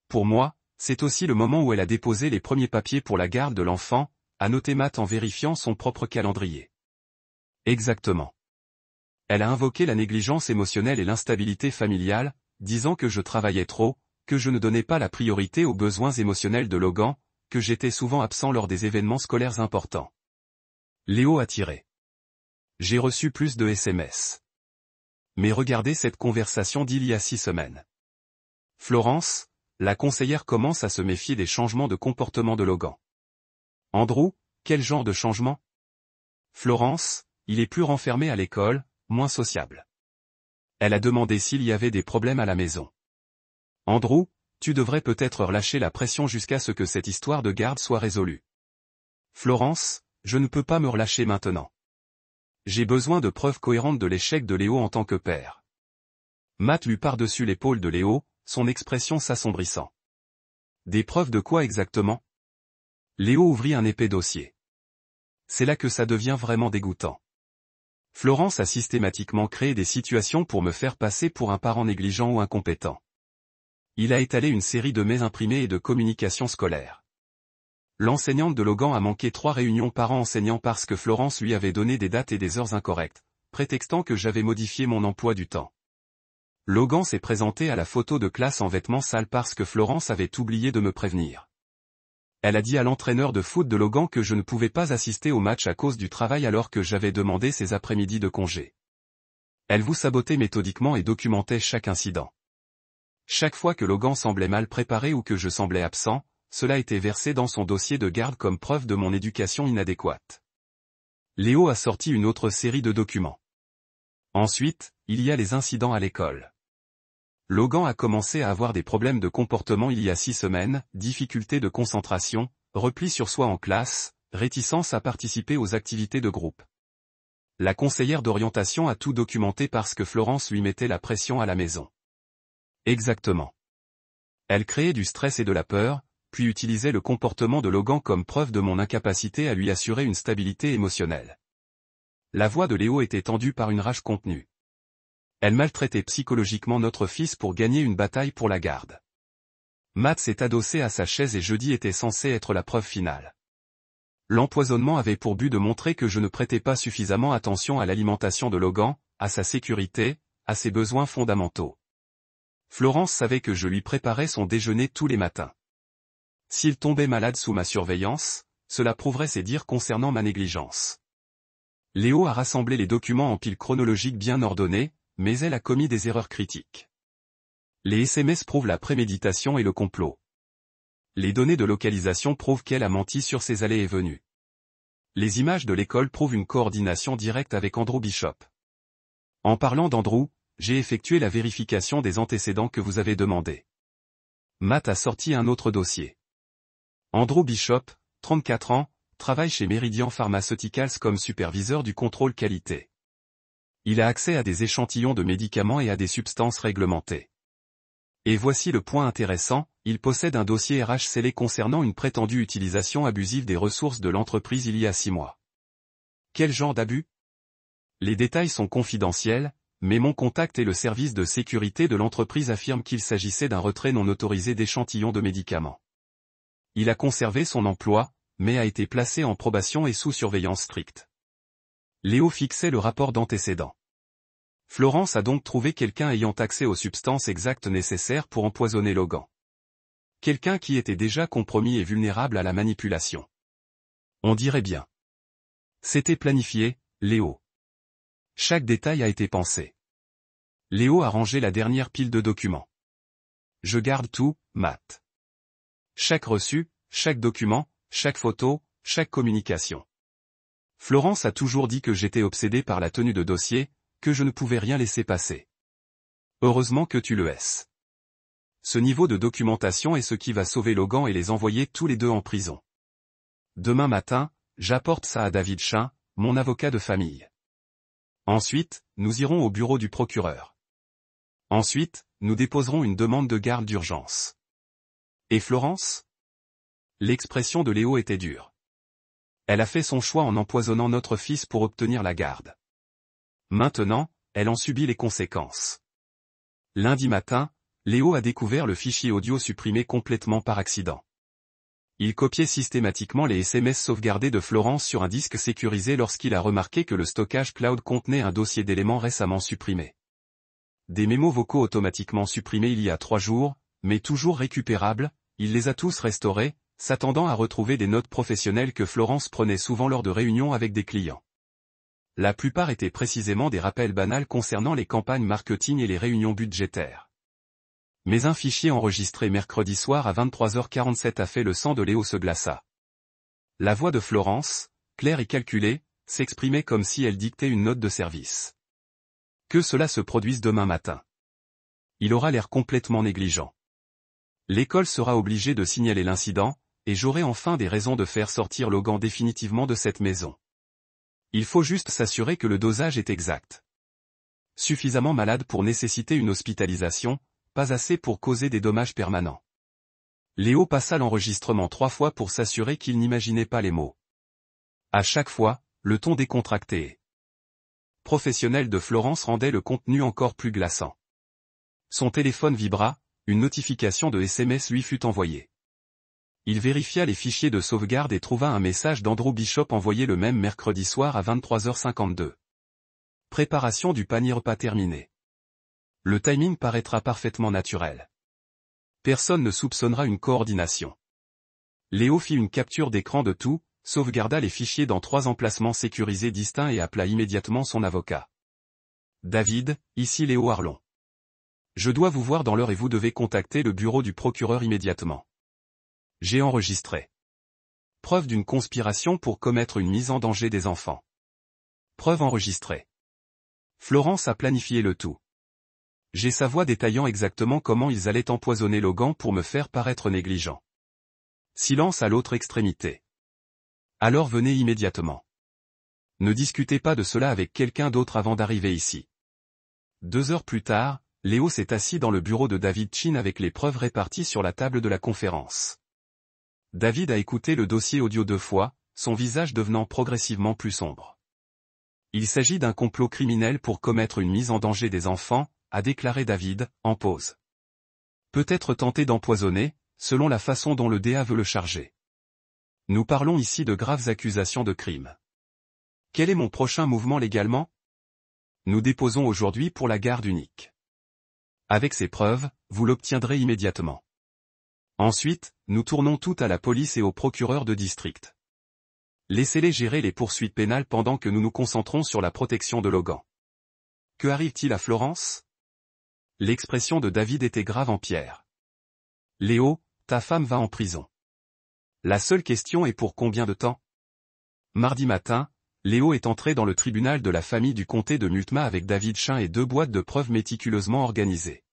Pour moi, c'est aussi le moment où elle a déposé les premiers papiers pour la garde de l'enfant, a noté Matt en vérifiant son propre calendrier. Exactement. Elle a invoqué la négligence émotionnelle et l'instabilité familiale, disant que je travaillais trop, que je ne donnais pas la priorité aux besoins émotionnels de Logan, que j'étais souvent absent lors des événements scolaires importants. Léo a tiré. J'ai reçu plus de SMS. Mais regardez cette conversation d'il y a 6 semaines. Florence, la conseillère commence à se méfier des changements de comportement de Logan. Andrew, quel genre de changement? Florence, il est plus renfermé à l'école, moins sociable. Elle a demandé s'il y avait des problèmes à la maison. Andrew, tu devrais peut-être relâcher la pression jusqu'à ce que cette histoire de garde soit résolue. Florence, je ne peux pas me relâcher maintenant. J'ai besoin de preuves cohérentes de l'échec de Léo en tant que père. Matt lut par-dessus l'épaule de Léo, son expression s'assombrissant. Des preuves de quoi exactement? Léo ouvrit un épais dossier. C'est là que ça devient vraiment dégoûtant. Florence a systématiquement créé des situations pour me faire passer pour un parent négligent ou incompétent. Il a étalé une série de mails imprimés et de communications scolaires. L'enseignante de Logan a manqué 3 réunions parents-enseignants parce que Florence lui avait donné des dates et des heures incorrectes, prétextant que j'avais modifié mon emploi du temps. Logan s'est présenté à la photo de classe en vêtements sales parce que Florence avait oublié de me prévenir. Elle a dit à l'entraîneur de foot de Logan que je ne pouvais pas assister au match à cause du travail alors que j'avais demandé ses après-midi de congé. Elle vous sabotait méthodiquement et documentait chaque incident. Chaque fois que Logan semblait mal préparé ou que je semblais absent, cela était versé dans son dossier de garde comme preuve de mon éducation inadéquate. Léo a sorti une autre série de documents. Ensuite, il y a les incidents à l'école. Logan a commencé à avoir des problèmes de comportement il y a 6 semaines, difficultés de concentration, repli sur soi en classe, réticence à participer aux activités de groupe. La conseillère d'orientation a tout documenté parce que Florence lui mettait la pression à la maison. Exactement. Elle créait du stress et de la peur, puis utilisait le comportement de Logan comme preuve de mon incapacité à lui assurer une stabilité émotionnelle. La voix de Léo était tendue par une rage contenue. Elle maltraitait psychologiquement notre fils pour gagner une bataille pour la garde. Matt s'est adossé à sa chaise et jeudi était censé être la preuve finale. L'empoisonnement avait pour but de montrer que je ne prêtais pas suffisamment attention à l'alimentation de Logan, à sa sécurité, à ses besoins fondamentaux. Florence savait que je lui préparais son déjeuner tous les matins. S'il tombait malade sous ma surveillance, cela prouverait ses dires concernant ma négligence. Léo a rassemblé les documents en piles chronologiques bien ordonnées, mais elle a commis des erreurs critiques. Les SMS prouvent la préméditation et le complot. Les données de localisation prouvent qu'elle a menti sur ses allées et venues. Les images de l'école prouvent une coordination directe avec Andrew Bishop. En parlant d'Andrew, j'ai effectué la vérification des antécédents que vous avez demandés. Matt a sorti un autre dossier. Andrew Bishop, 34 ans, travaille chez Meridian Pharmaceuticals comme superviseur du contrôle qualité. Il a accès à des échantillons de médicaments et à des substances réglementées. Et voici le point intéressant, il possède un dossier RH scellé concernant une prétendue utilisation abusive des ressources de l'entreprise il y a 6 mois. Quel genre d'abus? Les détails sont confidentiels, mais mon contact et le service de sécurité de l'entreprise affirment qu'il s'agissait d'un retrait non autorisé d'échantillons de médicaments. Il a conservé son emploi, mais a été placé en probation et sous surveillance stricte. Léo fixait le rapport d'antécédents. Florence a donc trouvé quelqu'un ayant accès aux substances exactes nécessaires pour empoisonner Logan. Quelqu'un qui était déjà compromis et vulnérable à la manipulation. On dirait bien. C'était planifié, Léo. Chaque détail a été pensé. Léo a rangé la dernière pile de documents. Je garde tout, Matt. Chaque reçu, chaque document, chaque photo, chaque communication. Florence a toujours dit que j'étais obsédé par la tenue de dossier, que je ne pouvais rien laisser passer. Heureusement que tu le es. Ce niveau de documentation est ce qui va sauver Logan et les envoyer tous les deux en prison. Demain matin, j'apporte ça à David Chin, mon avocat de famille. Ensuite, nous irons au bureau du procureur. Ensuite, nous déposerons une demande de garde d'urgence. Et Florence? L'expression de Léo était dure. Elle a fait son choix en empoisonnant notre fils pour obtenir la garde. Maintenant, elle en subit les conséquences. Lundi matin, Léo a découvert le fichier audio supprimé complètement par accident. Il copiait systématiquement les SMS sauvegardés de Florence sur un disque sécurisé lorsqu'il a remarqué que le stockage cloud contenait un dossier d'éléments récemment supprimés. Des mémos vocaux automatiquement supprimés il y a 3 jours, mais toujours récupérables, il les a tous restaurés, s'attendant à retrouver des notes professionnelles que Florence prenait souvent lors de réunions avec des clients. La plupart étaient précisément des rappels banals concernant les campagnes marketing et les réunions budgétaires. Mais un fichier enregistré mercredi soir à 23h47 a fait le sang de Léo se glaça. La voix de Florence, claire et calculée, s'exprimait comme si elle dictait une note de service. Que cela se produise demain matin. Il aura l'air complètement négligent. L'école sera obligée de signaler l'incident, et j'aurai enfin des raisons de faire sortir Logan définitivement de cette maison. Il faut juste s'assurer que le dosage est exact. Suffisamment malade pour nécessiter une hospitalisation, pas assez pour causer des dommages permanents. Léo passa l'enregistrement 3 fois pour s'assurer qu'il n'imaginait pas les mots. À chaque fois, le ton décontracté et professionnel de Florence rendait le contenu encore plus glaçant. Son téléphone vibra, une notification de SMS lui fut envoyée. Il vérifia les fichiers de sauvegarde et trouva un message d'Andrew Bishop envoyé le même mercredi soir à 23h52. Préparation du panier repas terminée. Le timing paraîtra parfaitement naturel. Personne ne soupçonnera une coordination. Léo fit une capture d'écran de tout, sauvegarda les fichiers dans 3 emplacements sécurisés distincts et appela immédiatement son avocat. David, ici Léo Arlon. Je dois vous voir dans l'heure et vous devez contacter le bureau du procureur immédiatement. J'ai enregistré. Preuve d'une conspiration pour commettre une mise en danger des enfants. Preuve enregistrée. Florence a planifié le tout. J'ai sa voix détaillant exactement comment ils allaient empoisonner Logan pour me faire paraître négligent. Silence à l'autre extrémité. Alors venez immédiatement. Ne discutez pas de cela avec quelqu'un d'autre avant d'arriver ici. 2 heures plus tard, Léo s'est assis dans le bureau de David Chin avec les preuves réparties sur la table de la conférence. David a écouté le dossier audio 2 fois, son visage devenant progressivement plus sombre. Il s'agit d'un complot criminel pour commettre une mise en danger des enfants, a déclaré David, en pause. Peut-être tenté d'empoisonner, selon la façon dont le DA veut le charger. Nous parlons ici de graves accusations de crime. Quel est mon prochain mouvement légalement? Nous déposons aujourd'hui pour la garde unique. Avec ces preuves, vous l'obtiendrez immédiatement. Ensuite, nous tournons tout à la police et au procureur de district. Laissez-les gérer les poursuites pénales pendant que nous nous concentrons sur la protection de Logan. Que arrive-t-il à Florence? L'expression de David était grave en pierre. Léo, ta femme va en prison. La seule question est pour combien de temps? Mardi matin, Léo est entré dans le tribunal de la famille du comté de Multnomah avec David Chin et 2 boîtes de preuves méticuleusement organisées.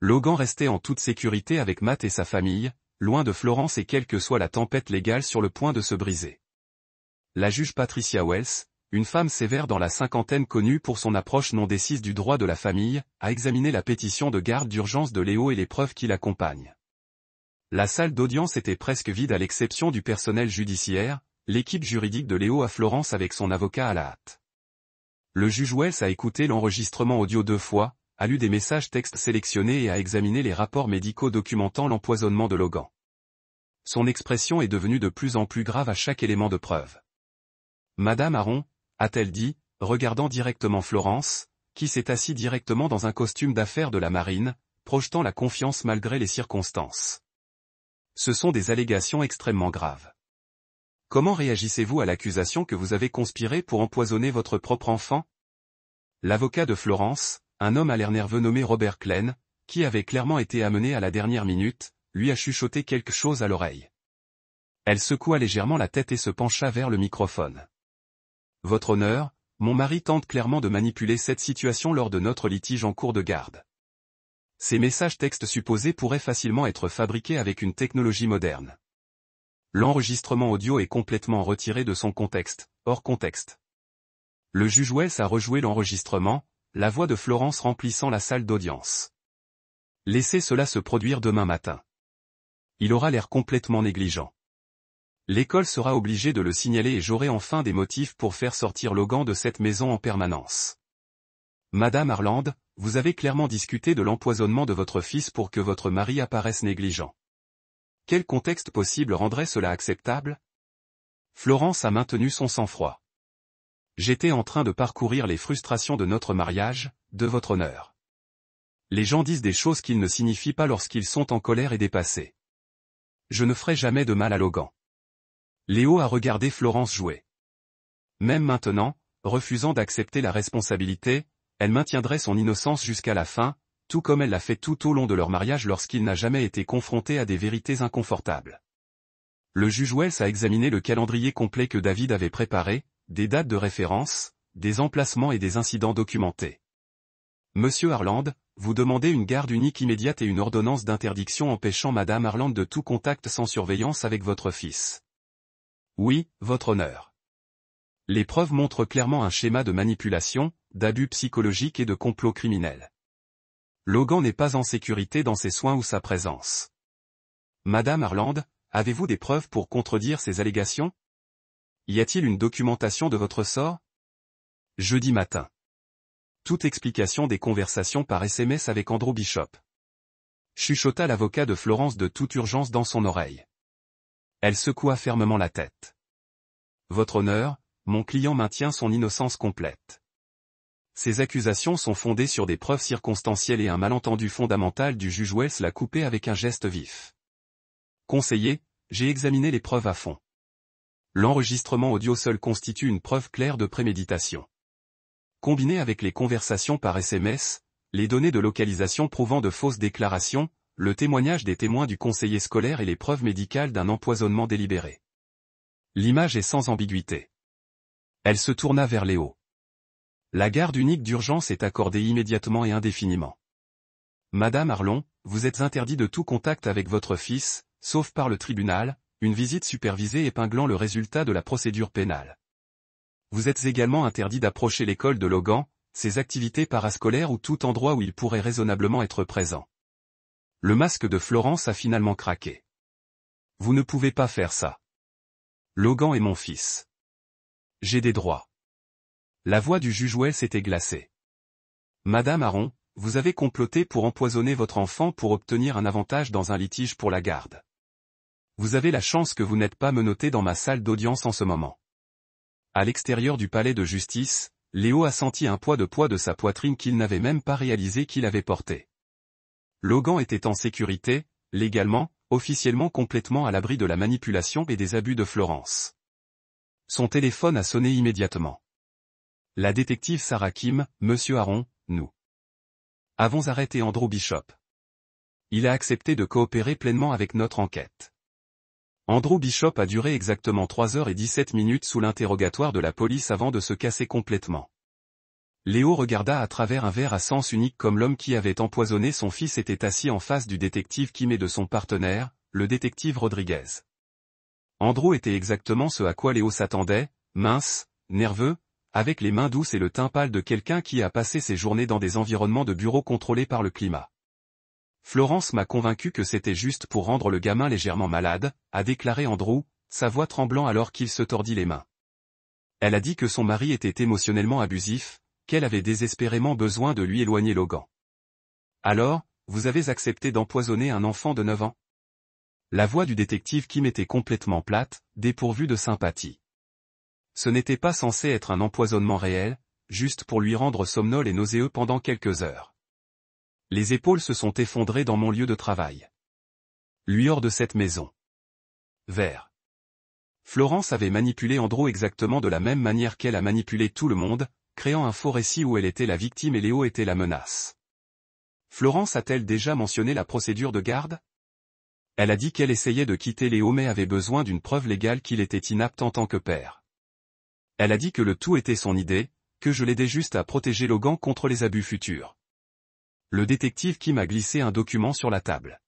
Logan restait en toute sécurité avec Matt et sa famille, loin de Florence et quelle que soit la tempête légale sur le point de se briser. La juge Patricia Wells, une femme sévère dans la cinquantaine connue pour son approche non décise du droit de la famille, a examiné la pétition de garde d'urgence de Léo et les preuves qui l'accompagnent. La salle d'audience était presque vide à l'exception du personnel judiciaire, l'équipe juridique de Léo à Florence avec son avocat à la hâte. Le juge Wells a écouté l'enregistrement audio 2 fois, a lu des messages textes sélectionnés et a examiné les rapports médicaux documentant l'empoisonnement de Logan. Son expression est devenue de plus en plus grave à chaque élément de preuve. Madame Aron, a-t-elle dit, regardant directement Florence, qui s'est assis directement dans un costume d'affaires de la marine, projetant la confiance malgré les circonstances. Ce sont des allégations extrêmement graves. Comment réagissez-vous à l'accusation que vous avez conspiré pour empoisonner votre propre enfant? L'avocat de Florence, un homme à l'air nerveux nommé Robert Klein, qui avait clairement été amené à la dernière minute, lui a chuchoté quelque chose à l'oreille. Elle secoua légèrement la tête et se pencha vers le microphone. Votre honneur, mon mari tente clairement de manipuler cette situation lors de notre litige en cours de garde. Ces messages textes supposés pourraient facilement être fabriqués avec une technologie moderne. L'enregistrement audio est complètement retiré de son contexte, hors contexte. Le juge Wells a rejoué l'enregistrement, la voix de Florence remplissant la salle d'audience. Laissez cela se produire demain matin. Il aura l'air complètement négligent. L'école sera obligée de le signaler et j'aurai enfin des motifs pour faire sortir Logan de cette maison en permanence. Madame Harland, vous avez clairement discuté de l'empoisonnement de votre fils pour que votre mari apparaisse négligent. Quel contexte possible rendrait cela acceptable? Florence a maintenu son sang-froid. J'étais en train de parcourir les frustrations de notre mariage, de votre honneur. Les gens disent des choses qu'ils ne signifient pas lorsqu'ils sont en colère et dépassés. Je ne ferai jamais de mal à Logan. Léo a regardé Florence jouer. Même maintenant, refusant d'accepter la responsabilité, elle maintiendrait son innocence jusqu'à la fin, tout comme elle l'a fait tout au long de leur mariage lorsqu'il n'a jamais été confronté à des vérités inconfortables. Le juge Wells a examiné le calendrier complet que David avait préparé, des dates de référence, des emplacements et des incidents documentés. Monsieur Harland, vous demandez une garde unique immédiate et une ordonnance d'interdiction empêchant Madame Harland de tout contact sans surveillance avec votre fils. Oui, votre honneur. Les preuves montrent clairement un schéma de manipulation, d'abus psychologiques et de complot criminel. Logan n'est pas en sécurité dans ses soins ou sa présence. Madame Harland, avez-vous des preuves pour contredire ces allégations? Y a-t-il une documentation de votre sort? Jeudi matin. Toute explication des conversations par SMS avec Andrew Bishop. Chuchota l'avocat de Florence de toute urgence dans son oreille. Elle secoua fermement la tête. Votre honneur, mon client maintient son innocence complète. Ces accusations sont fondées sur des preuves circonstancielles et un malentendu fondamental du juge Wells l'a coupé avec un geste vif. Conseiller, j'ai examiné les preuves à fond. L'enregistrement audio seul constitue une preuve claire de préméditation. Combiné avec les conversations par SMS, les données de localisation prouvant de fausses déclarations, le témoignage des témoins du conseiller scolaire et les preuves médicales d'un empoisonnement délibéré. L'image est sans ambiguïté. Elle se tourna vers Léo. La garde unique d'urgence est accordée immédiatement et indéfiniment. Madame Harlon, vous êtes interdit de tout contact avec votre fils, sauf par le tribunal, une visite supervisée épinglant le résultat de la procédure pénale. Vous êtes également interdit d'approcher l'école de Logan, ses activités parascolaires ou tout endroit où il pourrait raisonnablement être présent. Le masque de Florence a finalement craqué. Vous ne pouvez pas faire ça. Logan est mon fils. J'ai des droits. La voix du juge Wells était glacée. Madame Harron, vous avez comploté pour empoisonner votre enfant pour obtenir un avantage dans un litige pour la garde. Vous avez la chance que vous n'êtes pas menotté dans ma salle d'audience en ce moment. À l'extérieur du palais de justice, Léo a senti un poids de sa poitrine qu'il n'avait même pas réalisé qu'il avait porté. Logan était en sécurité, légalement, officiellement complètement à l'abri de la manipulation et des abus de Florence. Son téléphone a sonné immédiatement. La détective Sarah Kim, Monsieur Harron, nous avons arrêté Andrew Bishop. Il a accepté de coopérer pleinement avec notre enquête. Andrew Bishop a duré exactement 3h17 sous l'interrogatoire de la police avant de se casser complètement. Léo regarda à travers un verre à sens unique comme l'homme qui avait empoisonné son fils était assis en face du détective Kim et de son partenaire, le détective Rodriguez. Andrew était exactement ce à quoi Léo s'attendait, mince, nerveux, avec les mains douces et le teint pâle de quelqu'un qui a passé ses journées dans des environnements de bureau contrôlés par le climat. Florence m'a convaincu que c'était juste pour rendre le gamin légèrement malade, a déclaré Andrew, sa voix tremblant alors qu'il se tordit les mains. Elle a dit que son mari était émotionnellement abusif, qu'elle avait désespérément besoin de lui éloigner Logan. Alors, vous avez accepté d'empoisonner un enfant de 9 ans? La voix du détective Kim était complètement plate, dépourvue de sympathie. Ce n'était pas censé être un empoisonnement réel, juste pour lui rendre somnolent et nauséeux pendant quelques heures. Les épaules se sont effondrées dans mon lieu de travail. Lui hors de cette maison. Vert. Florence avait manipulé Andrew exactement de la même manière qu'elle a manipulé tout le monde, créant un faux récit où elle était la victime et Léo était la menace. Florence a-t-elle déjà mentionné la procédure de garde? Elle a dit qu'elle essayait de quitter Léo mais avait besoin d'une preuve légale qu'il était inapte en tant que père. Elle a dit que le tout était son idée, que je l'aidais juste à protéger Logan contre les abus futurs. Le détective Kim a glissé un document sur la table.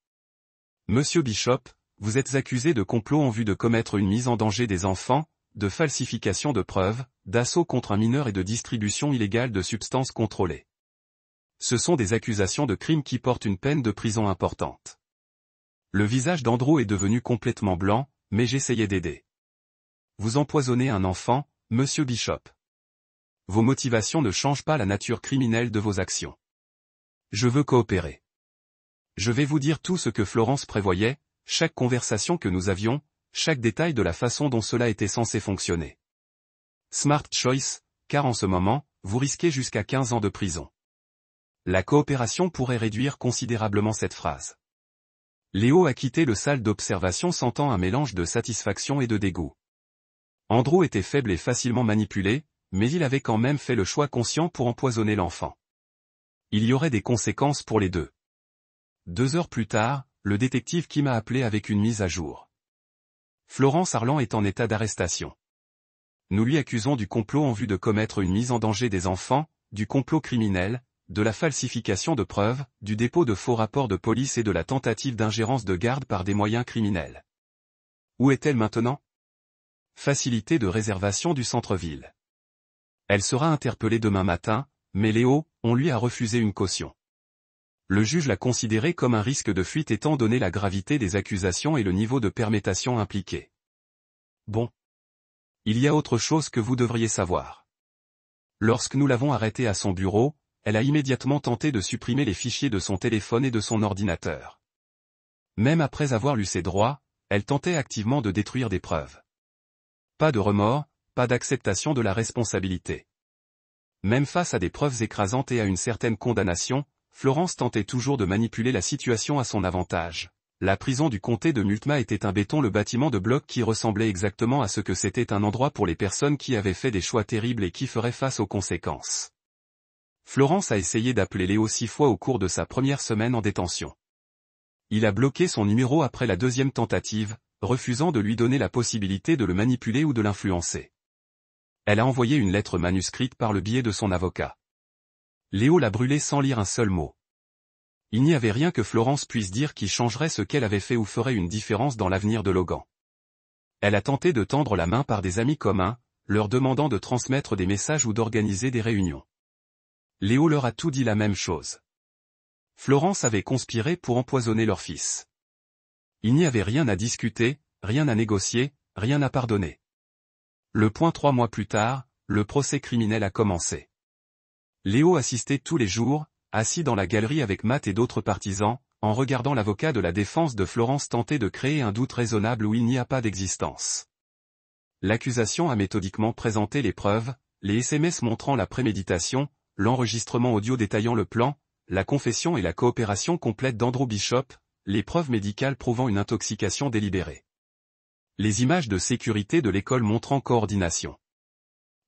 Monsieur Bishop, vous êtes accusé de complot en vue de commettre une mise en danger des enfants, de falsification de preuves, d'assaut contre un mineur et de distribution illégale de substances contrôlées. Ce sont des accusations de crimes qui portent une peine de prison importante. Le visage d'Andrew est devenu complètement blanc, mais j'essayais d'aider. Vous empoisonnez un enfant, Monsieur Bishop. Vos motivations ne changent pas la nature criminelle de vos actions. Je veux coopérer. Je vais vous dire tout ce que Florence prévoyait, chaque conversation que nous avions, chaque détail de la façon dont cela était censé fonctionner. Smart choice, car en ce moment, vous risquez jusqu'à 15 ans de prison. La coopération pourrait réduire considérablement cette phrase. Léo a quitté le salle d'observation sentant un mélange de satisfaction et de dégoût. Andrew était faible et facilement manipulé, mais il avait quand même fait le choix conscient pour empoisonner l'enfant. Il y aurait des conséquences pour les deux. 2 heures plus tard, le détective Kim m'a appelé avec une mise à jour. Florence Harlan est en état d'arrestation. Nous lui accusons du complot en vue de commettre une mise en danger des enfants, du complot criminel, de la falsification de preuves, du dépôt de faux rapports de police et de la tentative d'ingérence de garde par des moyens criminels. Où est-elle maintenant? Facilité de réservation du centre-ville. Elle sera interpellée demain matin, mais Léo, on lui a refusé une caution. Le juge l'a considéré comme un risque de fuite étant donné la gravité des accusations et le niveau de permétation impliqué. Bon. Il y a autre chose que vous devriez savoir. Lorsque nous l'avons arrêtée à son bureau, elle a immédiatement tenté de supprimer les fichiers de son téléphone et de son ordinateur. Même après avoir lu ses droits, elle tentait activement de détruire des preuves. Pas de remords, pas d'acceptation de la responsabilité. Même face à des preuves écrasantes et à une certaine condamnation, Florence tentait toujours de manipuler la situation à son avantage. La prison du comté de Multnomah était un béton, le bâtiment de bloc qui ressemblait exactement à ce que c'était un endroit pour les personnes qui avaient fait des choix terribles et qui feraient face aux conséquences. Florence a essayé d'appeler Léo 6 fois au cours de sa première semaine en détention. Il a bloqué son numéro après la deuxième tentative, refusant de lui donner la possibilité de le manipuler ou de l'influencer. Elle a envoyé une lettre manuscrite par le biais de son avocat. Léo l'a brûlée sans lire un seul mot. Il n'y avait rien que Florence puisse dire qui changerait ce qu'elle avait fait ou ferait une différence dans l'avenir de Logan. Elle a tenté de tendre la main par des amis communs, leur demandant de transmettre des messages ou d'organiser des réunions. Léo leur a tout dit la même chose. Florence avait conspiré pour empoisonner leur fils. Il n'y avait rien à discuter, rien à négocier, rien à pardonner. Le point 3 mois plus tard, le procès criminel a commencé. Léo assistait tous les jours, assis dans la galerie avec Matt et d'autres partisans, en regardant l'avocat de la défense de Florence tenter de créer un doute raisonnable où il n'y a pas d'existence. L'accusation a méthodiquement présenté les preuves, les SMS montrant la préméditation, l'enregistrement audio détaillant le plan, la confession et la coopération complète d'Andrew Bishop, les preuves médicales prouvant une intoxication délibérée. Les images de sécurité de l'école montrant coordination.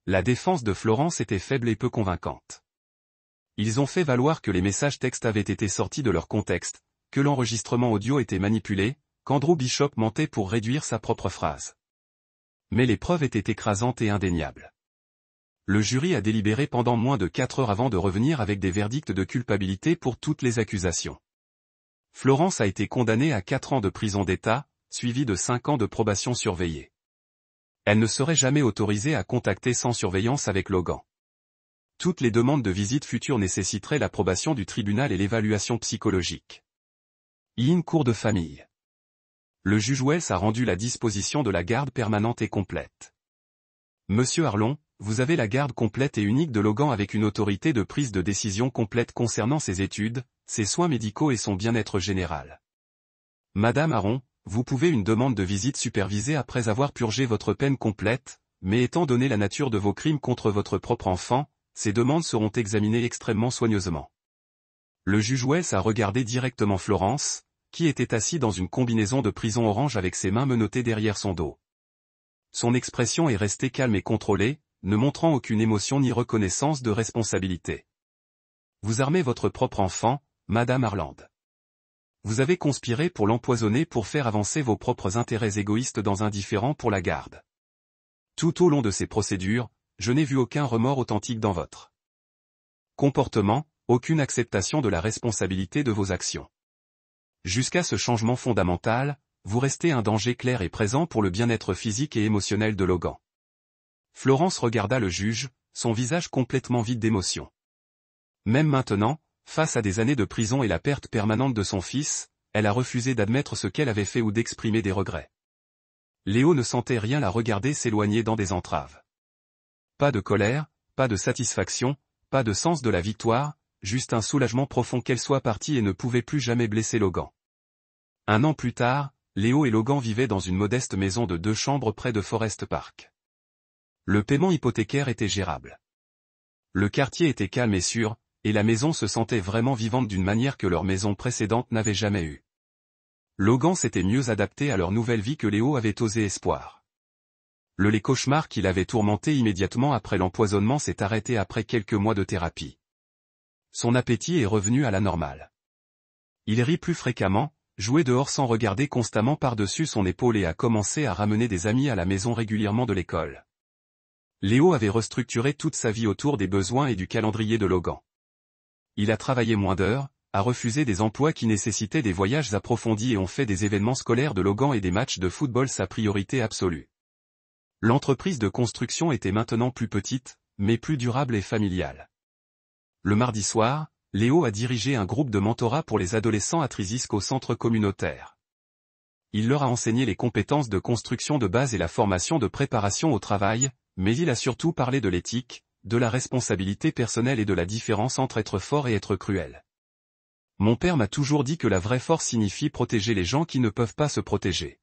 La défense de Florence était faible et peu convaincante. Ils ont fait valoir que les messages textes avaient été sortis de leur contexte, que l'enregistrement audio était manipulé, qu'Andrew Bishop mentait pour réduire sa propre phrase. Mais les preuves étaient écrasantes et indéniables. Le jury a délibéré pendant moins de 4 heures avant de revenir avec des verdicts de culpabilité pour toutes les accusations. Florence a été condamnée à 4 ans de prison d'État, suivi de 5 ans de probation surveillée. Elle ne serait jamais autorisée à contacter sans surveillance avec Logan. Toutes les demandes de visite futures nécessiteraient l'approbation du tribunal et l'évaluation psychologique. Cour de famille. Le juge Wells a rendu la disposition de la garde permanente et complète. Monsieur Arlon, vous avez la garde complète et unique de Logan avec une autorité de prise de décision complète concernant ses études, ses soins médicaux et son bien-être général. Madame Aron, vous pouvez une demande de visite supervisée après avoir purgé votre peine complète, mais étant donné la nature de vos crimes contre votre propre enfant, ces demandes seront examinées extrêmement soigneusement. Le juge Wells a regardé directement Florence, qui était assis dans une combinaison de prison orange avec ses mains menottées derrière son dos. Son expression est restée calme et contrôlée, ne montrant aucune émotion ni reconnaissance de responsabilité. Vous armez votre propre enfant, Madame Harland. Vous avez conspiré pour l'empoisonner pour faire avancer vos propres intérêts égoïstes dans un différend pour la garde. Tout au long de ces procédures, je n'ai vu aucun remords authentique dans votre comportement, aucune acceptation de la responsabilité de vos actions. Jusqu'à ce changement fondamental, vous restez un danger clair et présent pour le bien-être physique et émotionnel de Logan. Florence regarda le juge, son visage complètement vide d'émotion. Même maintenant, face à des années de prison et la perte permanente de son fils, elle a refusé d'admettre ce qu'elle avait fait ou d'exprimer des regrets. Léo ne sentait rien la regarder s'éloigner dans des entraves. Pas de colère, pas de satisfaction, pas de sens de la victoire, juste un soulagement profond qu'elle soit partie et ne pouvait plus jamais blesser Logan. 1 an plus tard, Léo et Logan vivaient dans une modeste maison de 2 chambres près de Forest Park. Le paiement hypothécaire était gérable. Le quartier était calme et sûr, et la maison se sentait vraiment vivante d'une manière que leur maison précédente n'avait jamais eue. Logan s'était mieux adapté à leur nouvelle vie que Léo avait osé espoir. Les cauchemars qui l'avaient tourmenté immédiatement après l'empoisonnement s'est arrêté après quelques mois de thérapie. Son appétit est revenu à la normale. Il rit plus fréquemment, jouait dehors sans regarder constamment par-dessus son épaule et a commencé à ramener des amis à la maison régulièrement de l'école. Léo avait restructuré toute sa vie autour des besoins et du calendrier de Logan. Il a travaillé moins d'heures, a refusé des emplois qui nécessitaient des voyages approfondis et ont fait des événements scolaires de Logan et des matchs de football sa priorité absolue. L'entreprise de construction était maintenant plus petite, mais plus durable et familiale. Le mardi soir, Léo a dirigé un groupe de mentorat pour les adolescents à Trizisque au centre communautaire. Il leur a enseigné les compétences de construction de base et la formation de préparation au travail, mais il a surtout parlé de l'éthique, de la responsabilité personnelle et de la différence entre être fort et être cruel. Mon père m'a toujours dit que la vraie force signifie protéger les gens qui ne peuvent pas se protéger.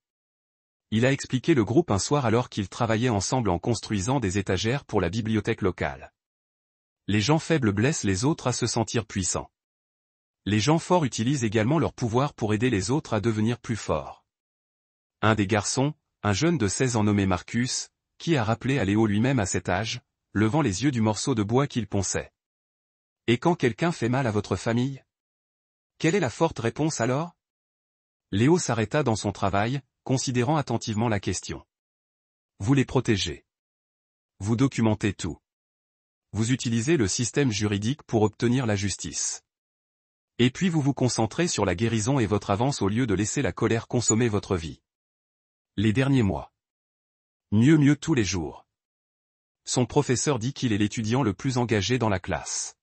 Il a expliqué le groupe un soir alors qu'ils travaillaient ensemble en construisant des étagères pour la bibliothèque locale. Les gens faibles blessent les autres à se sentir puissants. Les gens forts utilisent également leur pouvoir pour aider les autres à devenir plus forts. Un des garçons, un jeune de 16 ans nommé Marcus, qui a rappelé à Léo lui-même à cet âge, levant les yeux du morceau de bois qu'il ponçait. « Et quand quelqu'un fait mal à votre famille ? Quelle est la forte réponse alors ?» Léo s'arrêta dans son travail, considérant attentivement la question. « Vous les protégez. Vous documentez tout. Vous utilisez le système juridique pour obtenir la justice. Et puis vous vous concentrez sur la guérison et votre avance au lieu de laisser la colère consommer votre vie. Les derniers mois. Mieux tous les jours. Son professeur dit qu'il est l'étudiant le plus engagé dans la classe.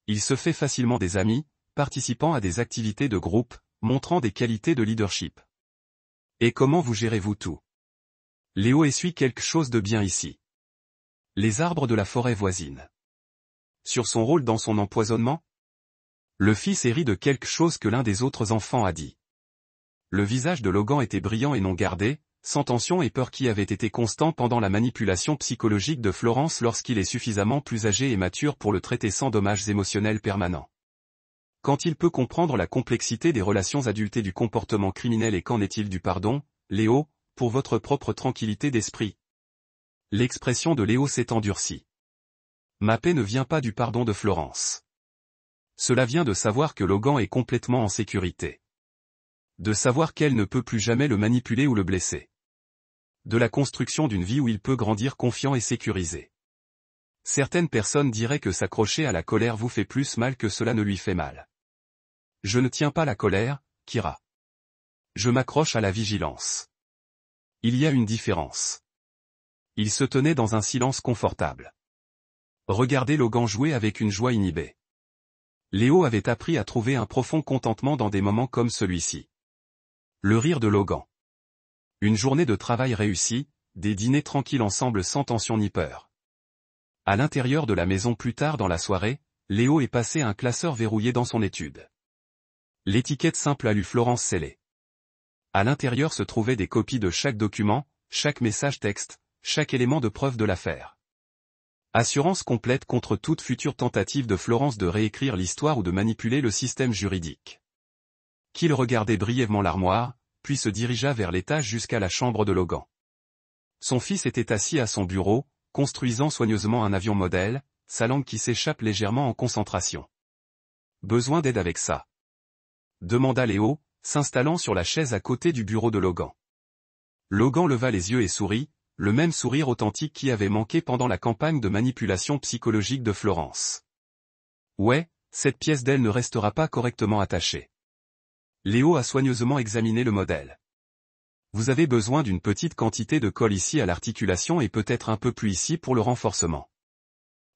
Il se fait facilement des amis, participant à des activités de groupe, montrant des qualités de leadership. Et comment vous gérez-vous tout ? Léo essuie quelque chose de bien ici. Les arbres de la forêt voisine. Sur son rôle dans son empoisonnement ? Le fils est ri de quelque chose que l'un des autres enfants a dit. Le visage de Logan était brillant et non gardé, sans tension et peur qui avait été constant pendant la manipulation psychologique de Florence lorsqu'il est suffisamment plus âgé et mature pour le traiter sans dommages émotionnels permanents. Quand il peut comprendre la complexité des relations adultes et du comportement criminel et qu'en est-il du pardon, Léo, pour votre propre tranquillité d'esprit ? L'expression de Léo s'est endurcie. Ma paix ne vient pas du pardon de Florence. Cela vient de savoir que Logan est complètement en sécurité. De savoir qu'elle ne peut plus jamais le manipuler ou le blesser. De la construction d'une vie où il peut grandir confiant et sécurisé. Certaines personnes diraient que s'accrocher à la colère vous fait plus mal que cela ne lui fait mal. Je ne tiens pas la colère, Kira. Je m'accroche à la vigilance. Il y a une différence. Il se tenait dans un silence confortable. Regardez Logan jouer avec une joie inhibée. Léo avait appris à trouver un profond contentement dans des moments comme celui-ci. Le rire de Logan. Une journée de travail réussie, des dîners tranquilles ensemble sans tension ni peur. À l'intérieur de la maison plus tard dans la soirée, Léo est passé à un classeur verrouillé dans son étude. L'étiquette simple a lu Florence scellée. À l'intérieur se trouvaient des copies de chaque document, chaque message texte, chaque élément de preuve de l'affaire. Assurance complète contre toute future tentative de Florence de réécrire l'histoire ou de manipuler le système juridique. Qu'il regardait brièvement l'armoire, puis se dirigea vers l'étage jusqu'à la chambre de Logan. Son fils était assis à son bureau, construisant soigneusement un avion modèle, sa langue qui s'échappe légèrement en concentration. Besoin d'aide avec ça ? Demanda Léo, s'installant sur la chaise à côté du bureau de Logan. Logan leva les yeux et sourit, le même sourire authentique qui avait manqué pendant la campagne de manipulation psychologique de Florence. Ouais, cette pièce d'aile ne restera pas correctement attachée. Léo a soigneusement examiné le modèle. Vous avez besoin d'une petite quantité de colle ici à l'articulation et peut-être un peu plus ici pour le renforcement.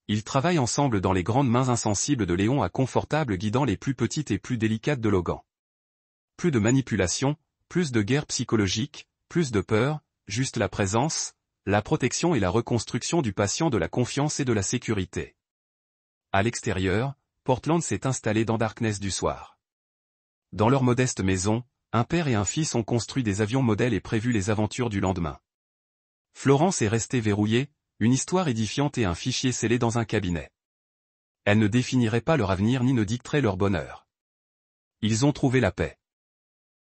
Ils travaillent ensemble dans les grandes mains insensibles de Léon à confortable guidant les plus petites et plus délicates de Logan. Plus de manipulation, plus de guerre psychologique, plus de peur, juste la présence, la protection et la reconstruction du patient de la confiance et de la sécurité. À l'extérieur, Portland s'est installé dans Darkness du soir. Dans leur modeste maison, un père et un fils ont construit des avions modèles et prévu les aventures du lendemain. Florence est restée verrouillée, une histoire édifiante et un fichier scellé dans un cabinet. Elle ne définirait pas leur avenir ni ne dicterait leur bonheur. Ils ont trouvé la paix.